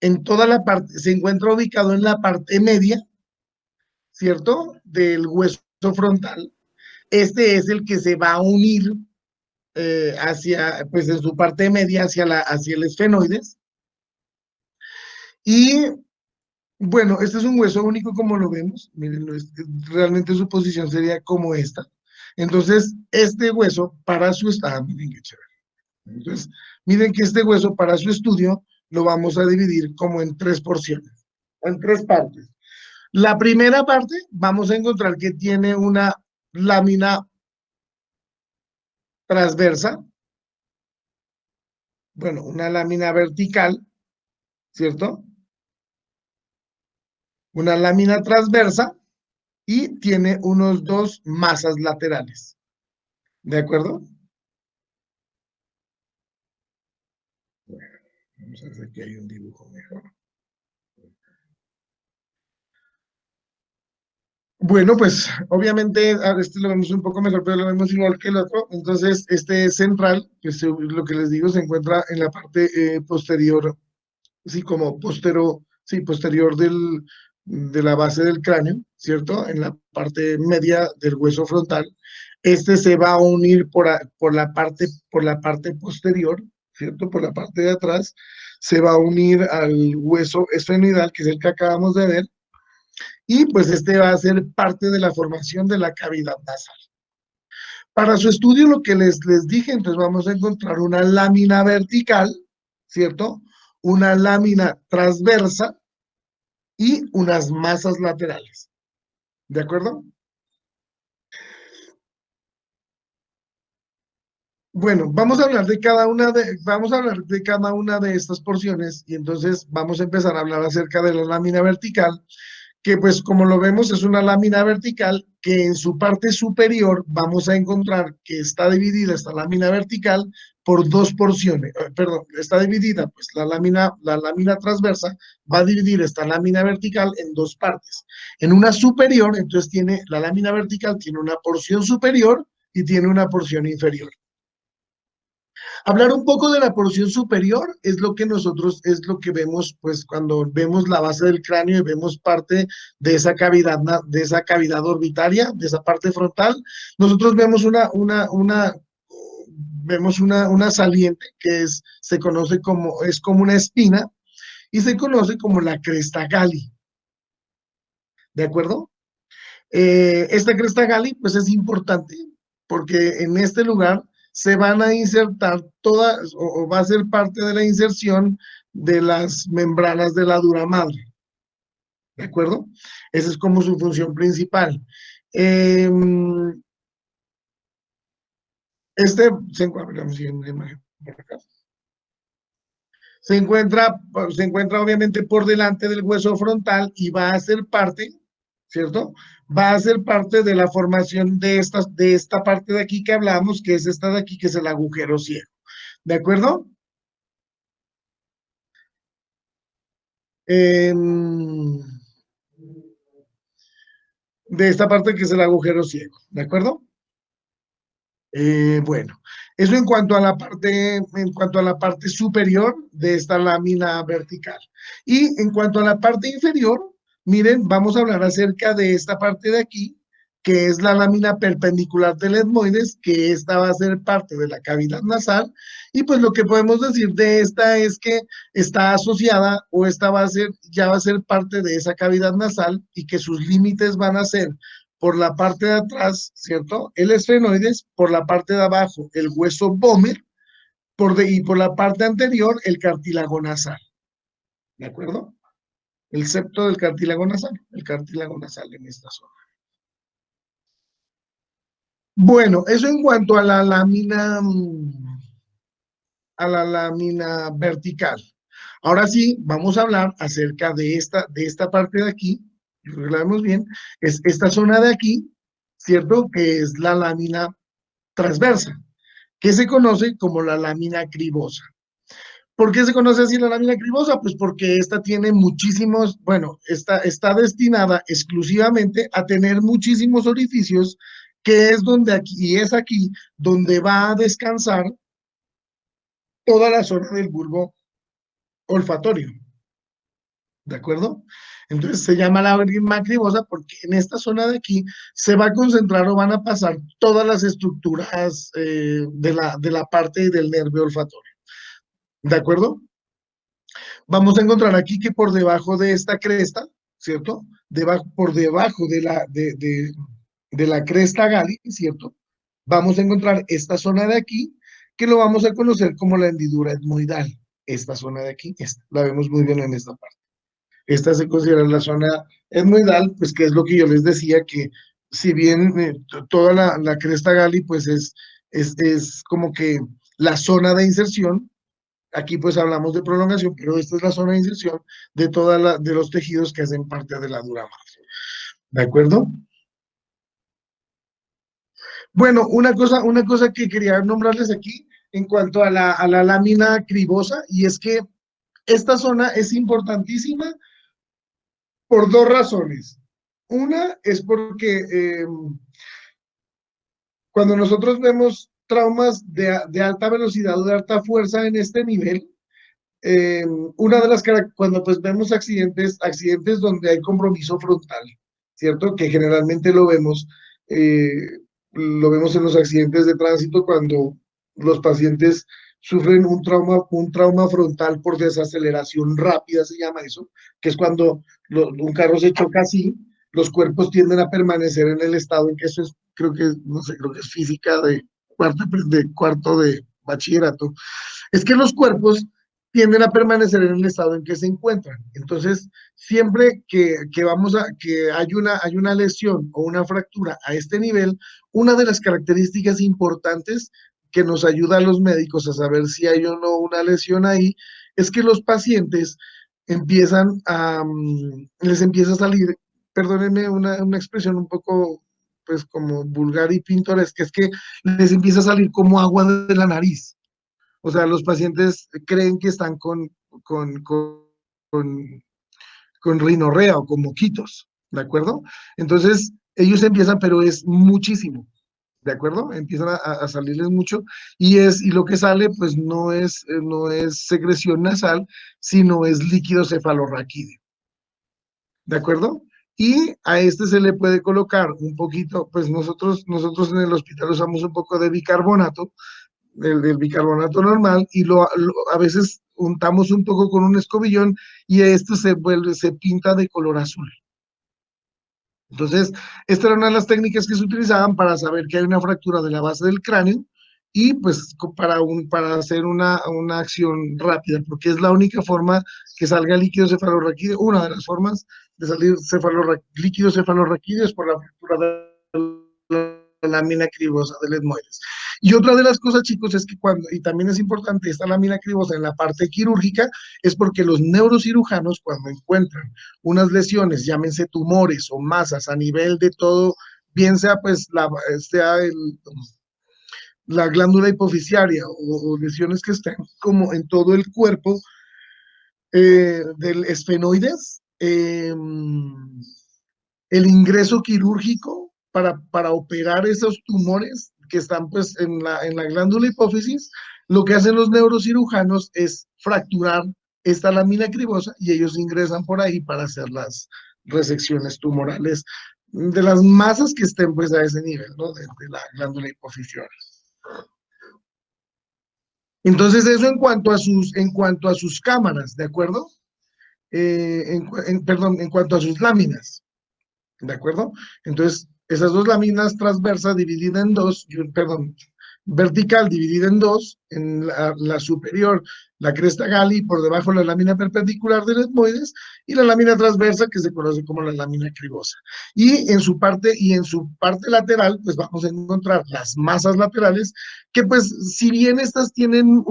en toda la parte, se encuentra ubicado en la parte media, ¿cierto? Del hueso frontal. Este es el que se va a unir hacia, pues en su parte media hacia el esfenoides. Y bueno, este es un hueso único como lo vemos. Miren, realmente su posición sería como esta. Entonces, este hueso para su miren qué chévere. Entonces, miren que este hueso para su estudio lo vamos a dividir como en tres porciones, en tres partes. La primera parte vamos a encontrar que tiene una lámina transversa, bueno, una lámina vertical, ¿cierto? Una lámina transversa y tiene unos dos masas laterales, ¿de acuerdo? Bueno, vamos a hacer que hay un dibujo mejor. Bueno, pues obviamente este lo vemos un poco mejor, pero lo vemos igual que el otro. Entonces, este central, que es lo que les digo, se encuentra en la parte posterior, sí, como sí, posterior de la base del cráneo, ¿cierto? En la parte media del hueso frontal. Este se va a unir por la parte posterior, ¿cierto? Por la parte de atrás, se va a unir al hueso esfenoidal, que es el que acabamos de ver, y pues este va a ser parte de la formación de la cavidad nasal. Para su estudio, lo que les dije, entonces vamos a encontrar una lámina vertical, ¿cierto? Una lámina transversa y unas masas laterales. ¿De acuerdo? Bueno, vamos a hablar de cada una de estas porciones y entonces vamos a empezar a hablar acerca de la lámina vertical, que pues como lo vemos es una lámina vertical que en su parte superior vamos a encontrar que está dividida esta lámina vertical por dos porciones, perdón, está dividida pues la lámina transversa va a dividir esta lámina vertical en dos partes. En una superior, entonces la lámina vertical tiene una porción superior y tiene una porción inferior. Hablar un poco de la porción superior es lo que es lo que vemos, pues, cuando vemos la base del cráneo y vemos parte de esa cavidad orbitaria, de esa parte frontal. Nosotros vemos una saliente que se conoce es como una espina y se conoce como la cresta gali. ¿De acuerdo? Esta cresta gali, pues es importante porque en este lugar se van a insertar todas, o va a ser parte de la inserción de las membranas de la dura madre. ¿De acuerdo? Esa es como su función principal. Este se encuentra, por acá. Se encuentra obviamente por delante del hueso frontal y va a ser parte, ¿cierto? Va a ser parte de la formación de esta parte de aquí que hablamos, que es esta de aquí, que es el agujero ciego. ¿De acuerdo? De esta parte que es el agujero ciego, ¿de acuerdo? Bueno, eso en cuanto a la parte superior de esta lámina vertical. Y en cuanto a la parte inferior, miren, vamos a hablar acerca de esta parte de aquí, que es la lámina perpendicular del etmoides, que esta va a ser parte de la cavidad nasal. Y pues lo que podemos decir de esta es que está asociada o esta ya va a ser parte de esa cavidad nasal y que sus límites van a ser por la parte de atrás, ¿cierto? El esfenoides, por la parte de abajo, el hueso Böhmer, y por la parte anterior, el cartílago nasal. ¿De acuerdo? El septo del cartílago nasal, el cartílago nasal en esta zona. Bueno, eso en cuanto a la lámina vertical. Ahora sí, vamos a hablar acerca de esta parte de aquí, lo vemos bien, es esta zona de aquí, ¿cierto? Que es la lámina transversa, que se conoce como la lámina cribosa. ¿Por qué se conoce así la lámina cribosa? Pues porque esta tiene muchísimos, bueno, está destinada exclusivamente a tener muchísimos orificios, que es donde aquí, y es aquí donde va a descansar toda la zona del bulbo olfatorio. ¿De acuerdo? Entonces se llama lágrima cribosa porque en esta zona de aquí se va a concentrar o van a pasar todas las estructuras de la parte del nervio olfatorio. ¿De acuerdo? Vamos a encontrar aquí que por debajo de esta cresta, ¿cierto? Por debajo de la cresta gali, ¿cierto? Vamos a encontrar esta zona de aquí, que lo vamos a conocer como la hendidura etmoidal. Esta zona de aquí, la vemos muy bien en esta parte. Esta se considera la zona etmoidal, pues que es lo que yo les decía, que si bien toda la cresta gali, pues es como que la zona de inserción. Aquí pues hablamos de prolongación, pero esta es la zona de inserción de los tejidos que hacen parte de la dura madre. ¿De acuerdo? Bueno, una cosa que quería nombrarles aquí en cuanto a la lámina cribosa, y es que esta zona es importantísima por dos razones. Una es porque cuando nosotros vemos traumas de alta velocidad o de alta fuerza en este nivel, una de las cuando pues vemos accidentes donde hay compromiso frontal, ¿cierto? Que generalmente lo vemos en los accidentes de tránsito cuando los pacientes sufren un trauma frontal por desaceleración rápida, se llama eso, que es cuando un carro se choca así, los cuerpos tienden a permanecer en el estado en que eso es, creo que, no sé, creo que es física de cuarto de bachillerato, es que los cuerpos tienden a permanecer en el estado en que se encuentran. Entonces, siempre que hay una lesión o una fractura a este nivel, una de las características importantes que nos ayuda a los médicos a saber si hay o no una lesión ahí, es que los pacientes les empieza a salir, perdónenme una expresión un poco pues como vulgar y pintoresca, es que les empieza a salir como agua de la nariz. O sea, los pacientes creen que están con rinorrea o con moquitos, ¿de acuerdo? Entonces, ellos empiezan, pero es muchísimo, ¿de acuerdo? Empiezan a salirles mucho y lo que sale, pues no es secreción nasal, sino es líquido cefalorraquídeo, ¿de acuerdo? Y a este se le puede colocar un poquito, pues nosotros en el hospital usamos un poco de bicarbonato, del bicarbonato normal, y a veces untamos un poco con un escobillón y esto se pinta de color azul. Entonces, esta era una de las técnicas que se utilizaban para saber que hay una fractura de la base del cráneo y pues para hacer una acción rápida, porque es la única forma que salga líquido cefalorraquídeo, una de las formas de salir líquido cefalorraquídeo es por la fractura de la lámina cribosa del etmoides. Y otra de las cosas, chicos, es que cuando, y también es importante, esta lámina cribosa en la parte quirúrgica, es porque los neurocirujanos cuando encuentran unas lesiones, llámense tumores o masas a nivel de todo, bien sea pues la glándula hipoficiaria o lesiones que estén como en todo el cuerpo del esfenoides, el ingreso quirúrgico para operar esos tumores que están pues en la glándula hipófisis, lo que hacen los neurocirujanos es fracturar esta lámina cribosa y ellos ingresan por ahí para hacer las resecciones tumorales de las masas que estén pues a ese nivel, ¿no? De la glándula hipofisial. Entonces eso en cuanto a sus cámaras, ¿de acuerdo? Perdón, en cuanto a sus láminas. ¿De acuerdo? Entonces, esas dos láminas transversas divididas en dos, perdón, vertical dividida en dos, en la superior, la cresta gali, por debajo la lámina perpendicular del etmoides, y la lámina transversa, que se conoce como la lámina cribosa. Y en su parte lateral, pues vamos a encontrar las masas laterales, que pues, si bien estas tienen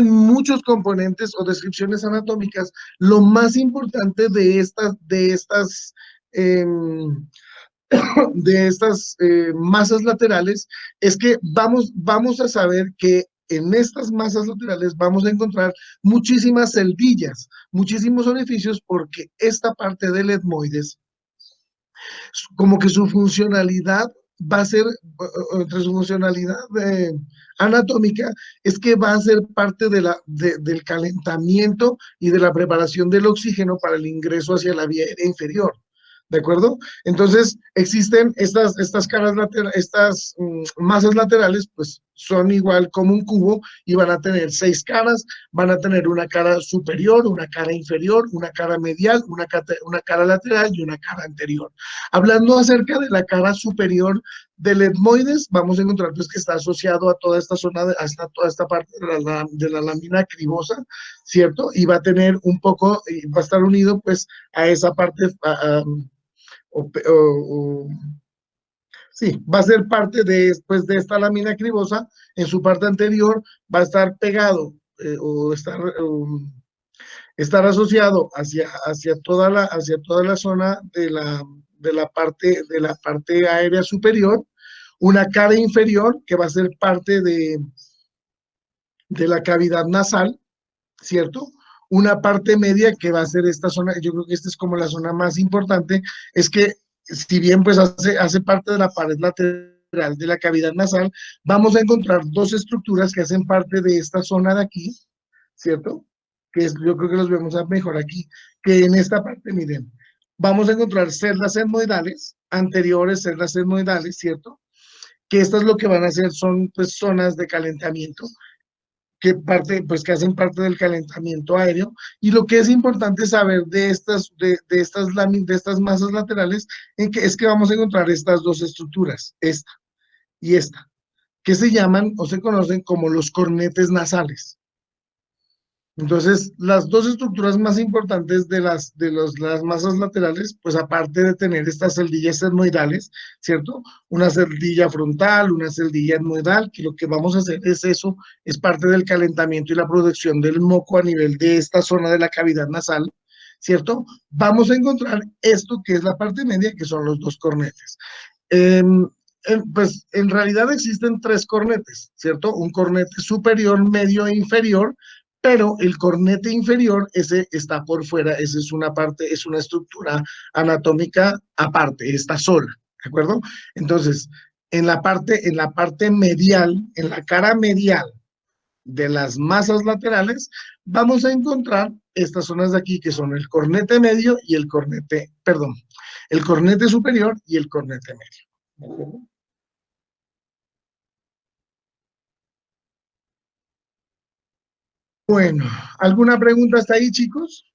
muchos componentes o descripciones anatómicas, lo más importante de estas masas laterales es que vamos a saber que en estas masas laterales vamos a encontrar muchísimas celdillas, muchísimos orificios, porque esta parte del etmoides, como que su funcionalidad va a ser, entre su funcionalidad anatómica, es que va a ser parte del calentamiento y de la preparación del oxígeno para el ingreso hacia la vía aérea inferior. ¿De acuerdo? Entonces, existen estas caras laterales, estas masas laterales, pues son igual como un cubo y van a tener 6 caras, van a tener una cara superior, una cara inferior, una cara medial, una cara lateral y una cara anterior. Hablando acerca de la cara superior del etmoides, vamos a encontrar pues que está asociado a toda esta zona, hasta toda esta parte de la lámina cribosa, ¿cierto? Y va a tener un poco, va a estar unido pues a esa parte, sí, va a ser parte de esta lámina cribosa. En su parte anterior va a estar pegado o estar asociado hacia toda la zona de la parte aérea superior, una cara inferior que va a ser parte de la cavidad nasal, ¿cierto? Una parte media que va a ser esta zona, yo creo que esta es como la zona más importante, es que si bien pues hace parte de la pared lateral de la cavidad nasal, vamos a encontrar dos estructuras que hacen parte de esta zona de aquí, ¿cierto? Yo creo que los vemos mejor aquí, que en esta parte, miren, vamos a encontrar celdas etmoidales, anteriores celdas etmoidales, ¿cierto? Que estas lo que van a hacer son pues zonas de calentamiento, que hacen parte del calentamiento aéreo. Y lo que es importante saber de estas masas laterales es que vamos a encontrar estas dos estructuras, esta y esta, que se llaman o se conocen como los cornetes nasales. Entonces, las dos estructuras más importantes de las masas laterales, pues aparte de tener estas celdillas etmoidales, ¿cierto? Una celdilla frontal, una celdilla etmoidal, que lo que vamos a hacer es eso, es parte del calentamiento y la producción del moco a nivel de esta zona de la cavidad nasal, ¿cierto? Vamos a encontrar esto que es la parte media, que son los dos cornetes. Pues en realidad existen 3 cornetes, ¿cierto? Un cornete superior, medio e inferior, pero el cornete inferior, ese está por fuera, esa es una parte, es una estructura anatómica aparte, está sola, ¿de acuerdo? Entonces, en la parte medial, en la cara medial de las masas laterales, vamos a encontrar estas zonas de aquí, que son el cornete medio y el cornete superior y el cornete medio, ¿de acuerdo? Bueno, ¿alguna pregunta hasta ahí, chicos?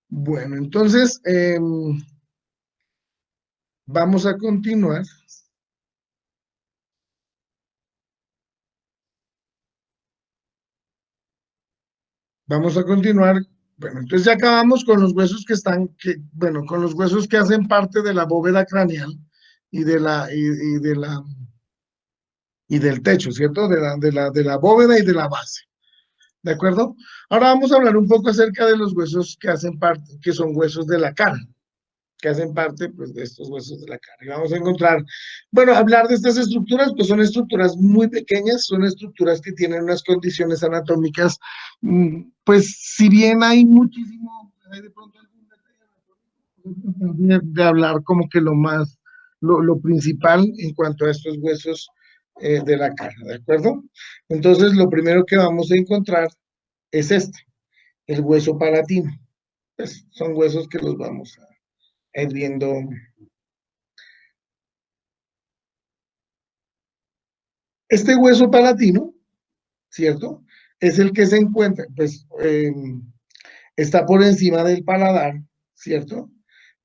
Bueno, entonces vamos a continuar. Vamos a continuar. Bueno, entonces ya acabamos con los huesos con los huesos que hacen parte de la bóveda craneal. y de la, y del techo, ¿cierto? De la bóveda y de la base. ¿De acuerdo? Ahora vamos a hablar un poco acerca de los huesos que hacen parte, que son huesos de la cara, que hacen parte, pues, de estos huesos de la cara. Y vamos a encontrar, bueno, hablar de estas estructuras, pues son estructuras muy pequeñas, son estructuras que tienen unas condiciones anatómicas, pues, si bien hay muchísimo, hay de pronto algún detalle anatómico, de hablar como que lo más, lo principal en cuanto a estos huesos de la cara, ¿de acuerdo? Entonces, lo primero que vamos a encontrar es este, el hueso palatino. Pues son huesos que los vamos a ir viendo. Este hueso palatino, ¿cierto? Es el que se encuentra, pues está por encima del paladar, ¿cierto?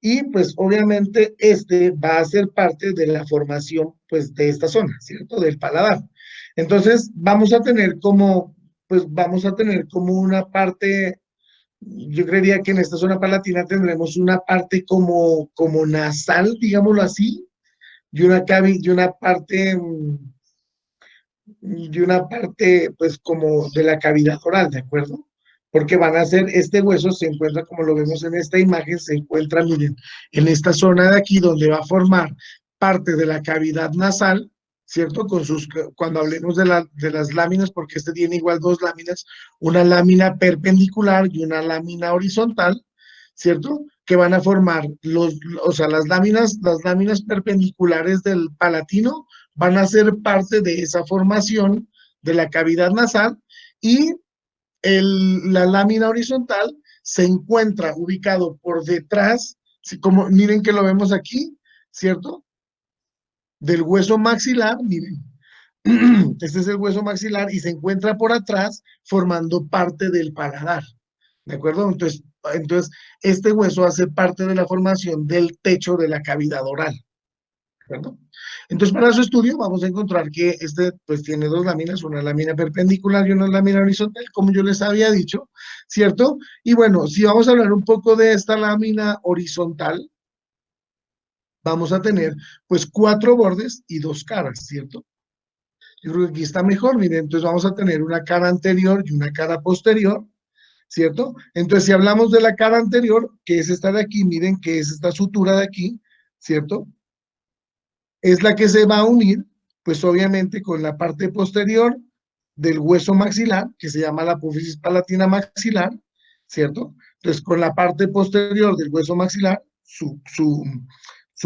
Y pues obviamente este va a ser parte de la formación, pues, de esta zona, ¿cierto? Del paladar. Entonces vamos a tener como, pues vamos a tener como una parte. Yo creería que en esta zona palatina tendremos una parte como nasal, digámoslo así, y una parte, pues, como de la cavidad oral, ¿de acuerdo? Porque van a ser, este hueso se encuentra, como lo vemos en esta imagen, se encuentra, miren, en esta zona de aquí, donde va a formar parte de la cavidad nasal, ¿cierto? Cuando hablemos de las láminas, porque este tiene igual dos láminas, una lámina perpendicular y una lámina horizontal, ¿cierto? Que van a formar o sea, las láminas perpendiculares del palatino van a ser parte de esa formación de la cavidad nasal, y la lámina horizontal se encuentra ubicado por detrás, como miren que lo vemos aquí, ¿cierto? Del hueso maxilar, miren. Este es el hueso maxilar y se encuentra por atrás formando parte del paladar, ¿de acuerdo? Entonces, este hueso hace parte de la formación del techo de la cavidad oral. ¿De acuerdo? Entonces, para su estudio vamos a encontrar que este, pues, tiene dos láminas, una lámina perpendicular y una lámina horizontal, como yo les había dicho, ¿cierto? Y bueno, si vamos a hablar un poco de esta lámina horizontal, vamos a tener, pues, 4 bordes y 2 caras, ¿cierto? Yo creo que aquí está mejor, miren, entonces vamos a tener una cara anterior y una cara posterior, ¿cierto? Entonces, si hablamos de la cara anterior, que es esta de aquí, miren que es esta sutura de aquí, ¿cierto? Es la que se va a unir, pues obviamente, con la parte posterior del hueso maxilar, que se llama la apófisis palatina maxilar, ¿cierto? Entonces, con la parte posterior del hueso maxilar, su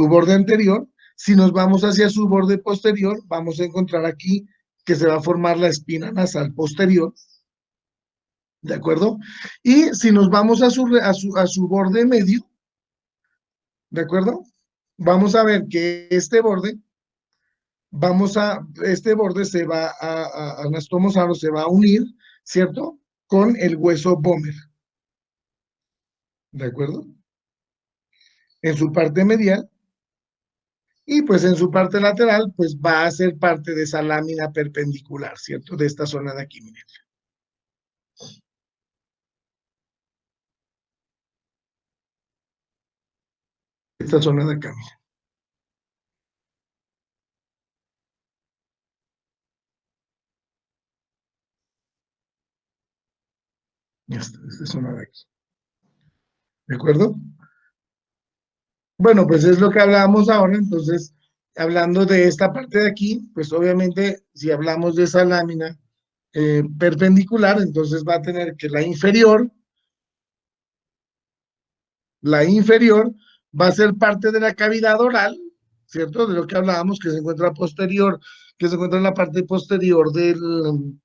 borde anterior, si nos vamos hacia su borde posterior, vamos a encontrar aquí que se va a formar la espina nasal posterior, ¿de acuerdo? Y si nos vamos a su borde medio, ¿de acuerdo? Vamos a ver que este borde se va anastomosado, se va a unir, ¿cierto? Con el hueso Bomer, ¿de acuerdo? En su parte medial, y pues en su parte lateral, pues va a ser parte de esa lámina perpendicular, ¿cierto? De esta zona de aquí, miren. Esta zona de acá, miren. Ya está, esta zona de aquí. ¿De acuerdo? Bueno, pues es lo que hablábamos ahora, entonces, hablando de esta parte de aquí, pues obviamente, si hablamos de esa lámina perpendicular, entonces va a tener que la inferior va a ser parte de la cavidad oral, ¿cierto? De lo que hablábamos, que se encuentra en la parte posterior del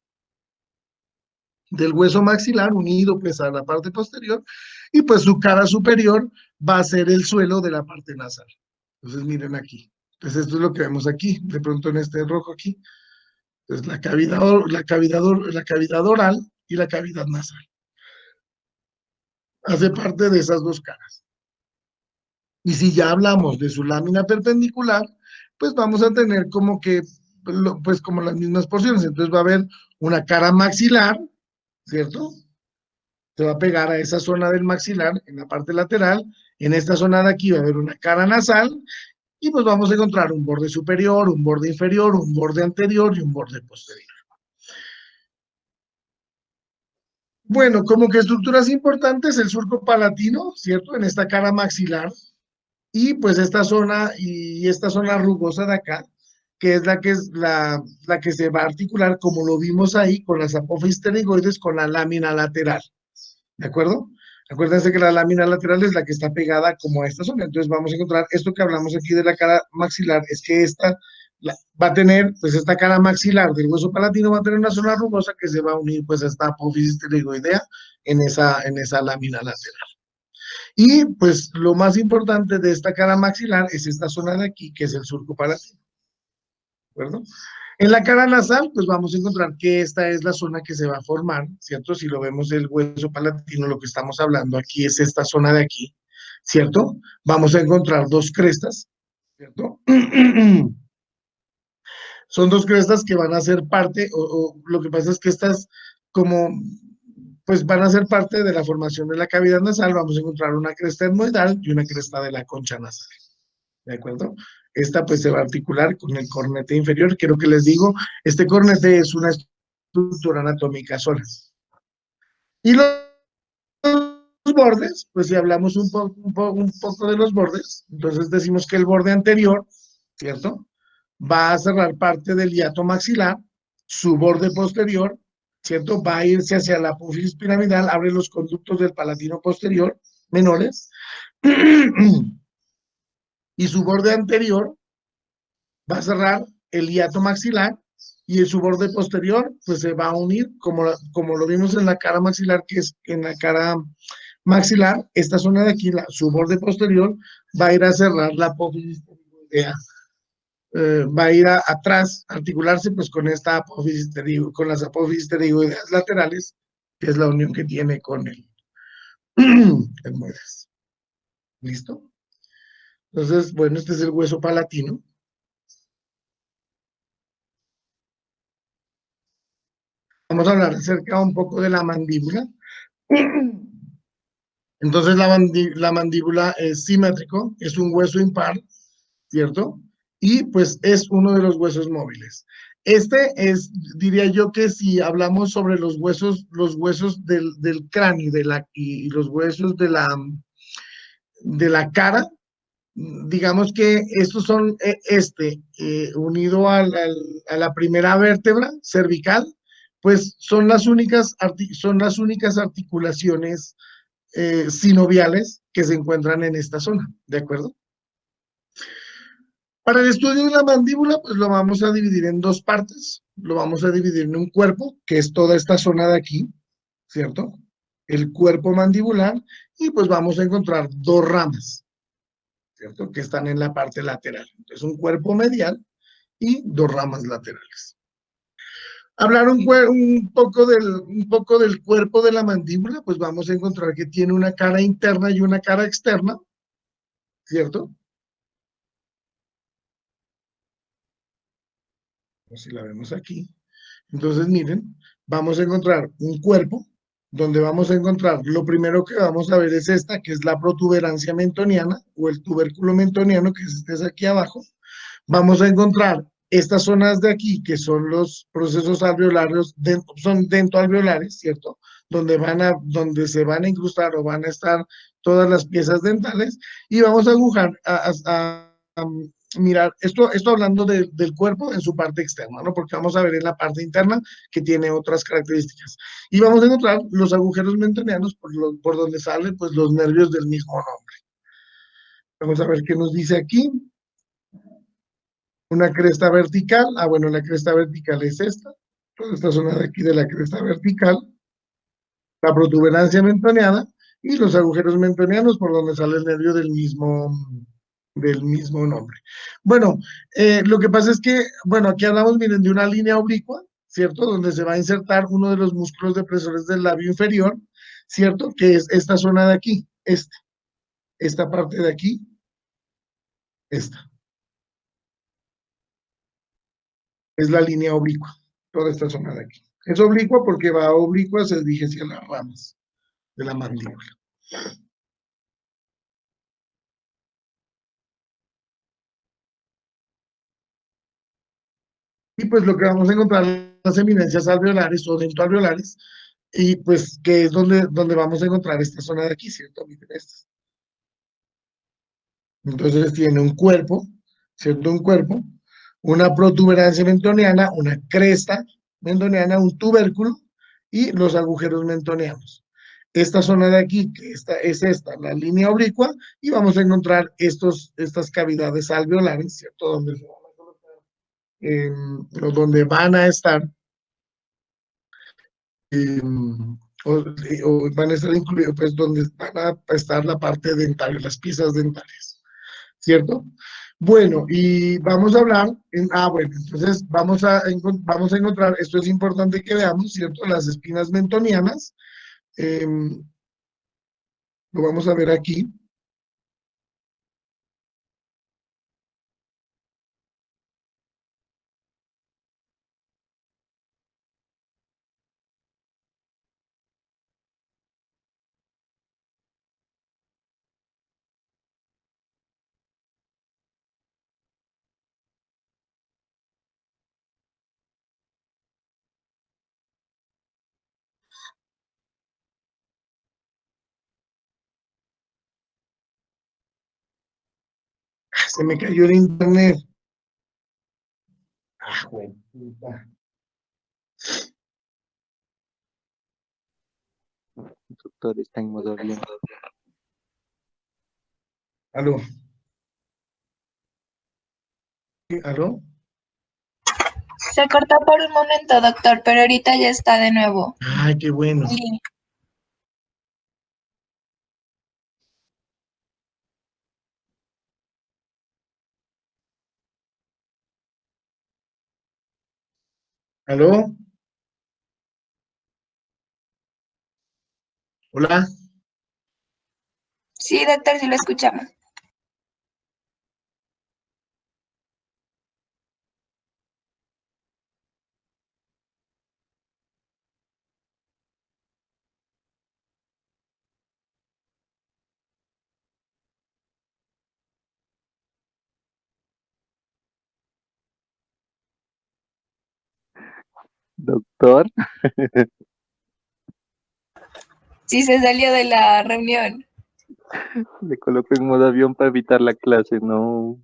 hueso maxilar, unido pues a la parte posterior, y pues su cara superior va a ser el suelo de la parte nasal. Entonces miren aquí. Entonces esto es lo que vemos aquí, de pronto en este rojo aquí. Entonces la cavidad oral y la cavidad nasal. Hace parte de esas dos caras. Y si ya hablamos de su lámina perpendicular, pues vamos a tener como que, pues como las mismas porciones. Entonces va a haber una cara maxilar, ¿cierto? Se va a pegar a esa zona del maxilar en la parte lateral. En esta zona de aquí va a haber una cara nasal y pues vamos a encontrar un borde superior, un borde inferior, un borde anterior y un borde posterior. Bueno, como que estructuras importantes, el surco palatino, ¿cierto? En esta cara maxilar, y pues esta zona rugosa de acá, que es la que se va a articular, como lo vimos ahí, con las apófisis pterigoides, con la lámina lateral, ¿de acuerdo? Acuérdense que la lámina lateral es la que está pegada como a esta zona, entonces vamos a encontrar esto que hablamos aquí de la cara maxilar, es que va a tener, pues esta cara maxilar del hueso palatino va a tener una zona rugosa que se va a unir pues a esta apófisis pterigoidea en esa lámina lateral. Y pues lo más importante de esta cara maxilar es esta zona de aquí, que es el surco palatino, ¿de acuerdo? En la cara nasal, pues vamos a encontrar que esta es la zona que se va a formar, ¿cierto? Si lo vemos el hueso palatino, lo que estamos hablando aquí es esta zona de aquí, ¿cierto? Vamos a encontrar dos crestas, ¿cierto? Son dos crestas que van a ser parte, o lo que pasa es que estas como, pues van a ser parte de la formación de la cavidad nasal, vamos a encontrar una cresta etmoidal y una cresta de la concha nasal, ¿de acuerdo? Esta pues se va a articular con el cornete inferior, quiero que les digo, este cornete es una estructura anatómica sola. Y los bordes, pues si hablamos un poco de los bordes, entonces decimos que el borde anterior, ¿cierto? Va a cerrar parte del hiato maxilar, su borde posterior, ¿cierto? Va a irse hacia la apófisis piramidal, abre los conductos del palatino posterior, menores, y su borde anterior va a cerrar el hiato maxilar, y en su borde posterior, pues se va a unir, como lo vimos en la cara maxilar, que es en la cara maxilar, esta zona de aquí, su borde posterior, va a ir a cerrar la apófisis pterigoidea. Va a ir atrás, articularse pues con esta apófisis con las apófisis pterigoideas laterales, que es la unión que tiene con el muelas. ¿Listo? Entonces, bueno, este es el hueso palatino. Vamos a hablar acerca un poco de la mandíbula. Entonces, la mandíbula es simétrico, es un hueso impar, ¿cierto? Y pues es uno de los huesos móviles. Este es, diría yo que si hablamos sobre los huesos del cráneo y los huesos de la cara, digamos que estos son unido a la primera vértebra cervical, pues son las únicas articulaciones sinoviales que se encuentran en esta zona, ¿de acuerdo? Para el estudio de la mandíbula, pues lo vamos a dividir en dos partes. Lo vamos a dividir en un cuerpo, que es toda esta zona de aquí, ¿cierto? El cuerpo mandibular, y pues vamos a encontrar dos ramas, ¿cierto? Que están en la parte lateral. Entonces, un cuerpo medial y dos ramas laterales. Hablar un poco del cuerpo de la mandíbula, pues vamos a encontrar que tiene una cara interna y una cara externa, ¿cierto? Si la vemos aquí. Entonces, miren, vamos a encontrar un cuerpo donde vamos a encontrar, lo primero que vamos a ver es esta, que es la protuberancia mentoniana o el tubérculo mentoniano, que es este aquí abajo. Vamos a encontrar estas zonas de aquí, que son los procesos alveolarios, son dentoalveolares, ¿cierto? Donde se van a incrustar o van a estar todas las piezas dentales, y vamos a agujar, mirar, esto hablando del cuerpo en su parte externa, ¿no? Porque vamos a ver en la parte interna que tiene otras características. Y vamos a encontrar los agujeros mentonianos por donde salen pues los nervios del mismo nombre. Vamos a ver qué nos dice aquí. Una cresta vertical. Bueno, la cresta vertical es esta. Toda esta zona de aquí de la cresta vertical. La protuberancia mentoniana y los agujeros mentonianos por donde sale el nervio del mismo nombre. Bueno, lo que pasa es que, bueno, aquí hablamos, miren, de una línea oblicua, ¿cierto? Donde se va a insertar uno de los músculos depresores del labio inferior, ¿cierto? Que es esta zona de aquí, esta parte de aquí, esta. Es la línea oblicua, toda esta zona de aquí. Es oblicua porque va oblicua, se dirige hacia las ramas de la mandíbula. y pues lo que vamos a encontrar las eminencias alveolares o dentoalveolares, y pues que es donde vamos a encontrar esta zona de aquí, ¿cierto? Miren estas. Entonces tiene un cuerpo, ¿cierto? Un cuerpo, una protuberancia mentoniana, una cresta mentoniana, un tubérculo y los agujeros mentonianos. Esta zona de aquí, que es esta, la línea oblicua, y vamos a encontrar estas cavidades alveolares, ¿cierto? Donde se van a colocar, o donde van a estar, o, o van a estar incluidos, pues donde van a estar la parte dental, las piezas dentales. ¿Cierto? Bueno, y vamos a hablar, bueno, entonces vamos a encontrar, esto es importante que veamos, ¿cierto? Las espinas mentonianas, lo vamos a ver aquí. Se me cayó el internet. Bueno. El doctor está en modo avión. ¿Aló? ¿Aló? Se cortó por un momento, doctor, pero ahorita ya está de nuevo. Ay, qué bueno. Sí. ¿Aló? ¿Hola? Sí, doctor, sí lo escuchamos. Doctor, Sí, se salió de la reunión. le coloco en modo avión para evitar la clase, no.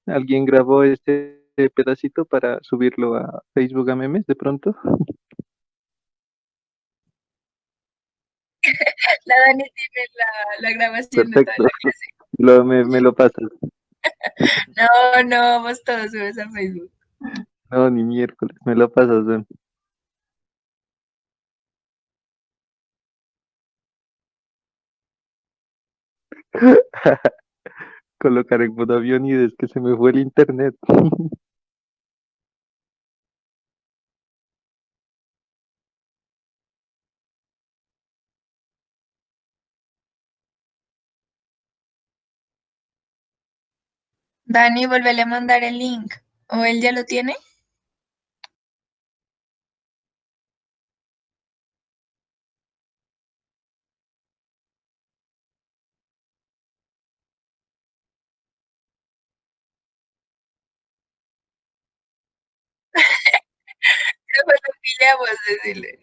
¿Alguien grabó este pedacito para subirlo a Facebook a memes de pronto? La Dani tiene la grabación de toda Perfecto. la clase. Me lo pasas. No, no, vamos todos subes a Facebook. No, ni miércoles, me lo pasas, ven. Colocar en modo avión y es que se me fue el internet. Dani, vuélvele a mandar el link. ¿O él ya lo tiene? Pero lo pillamos, decirle.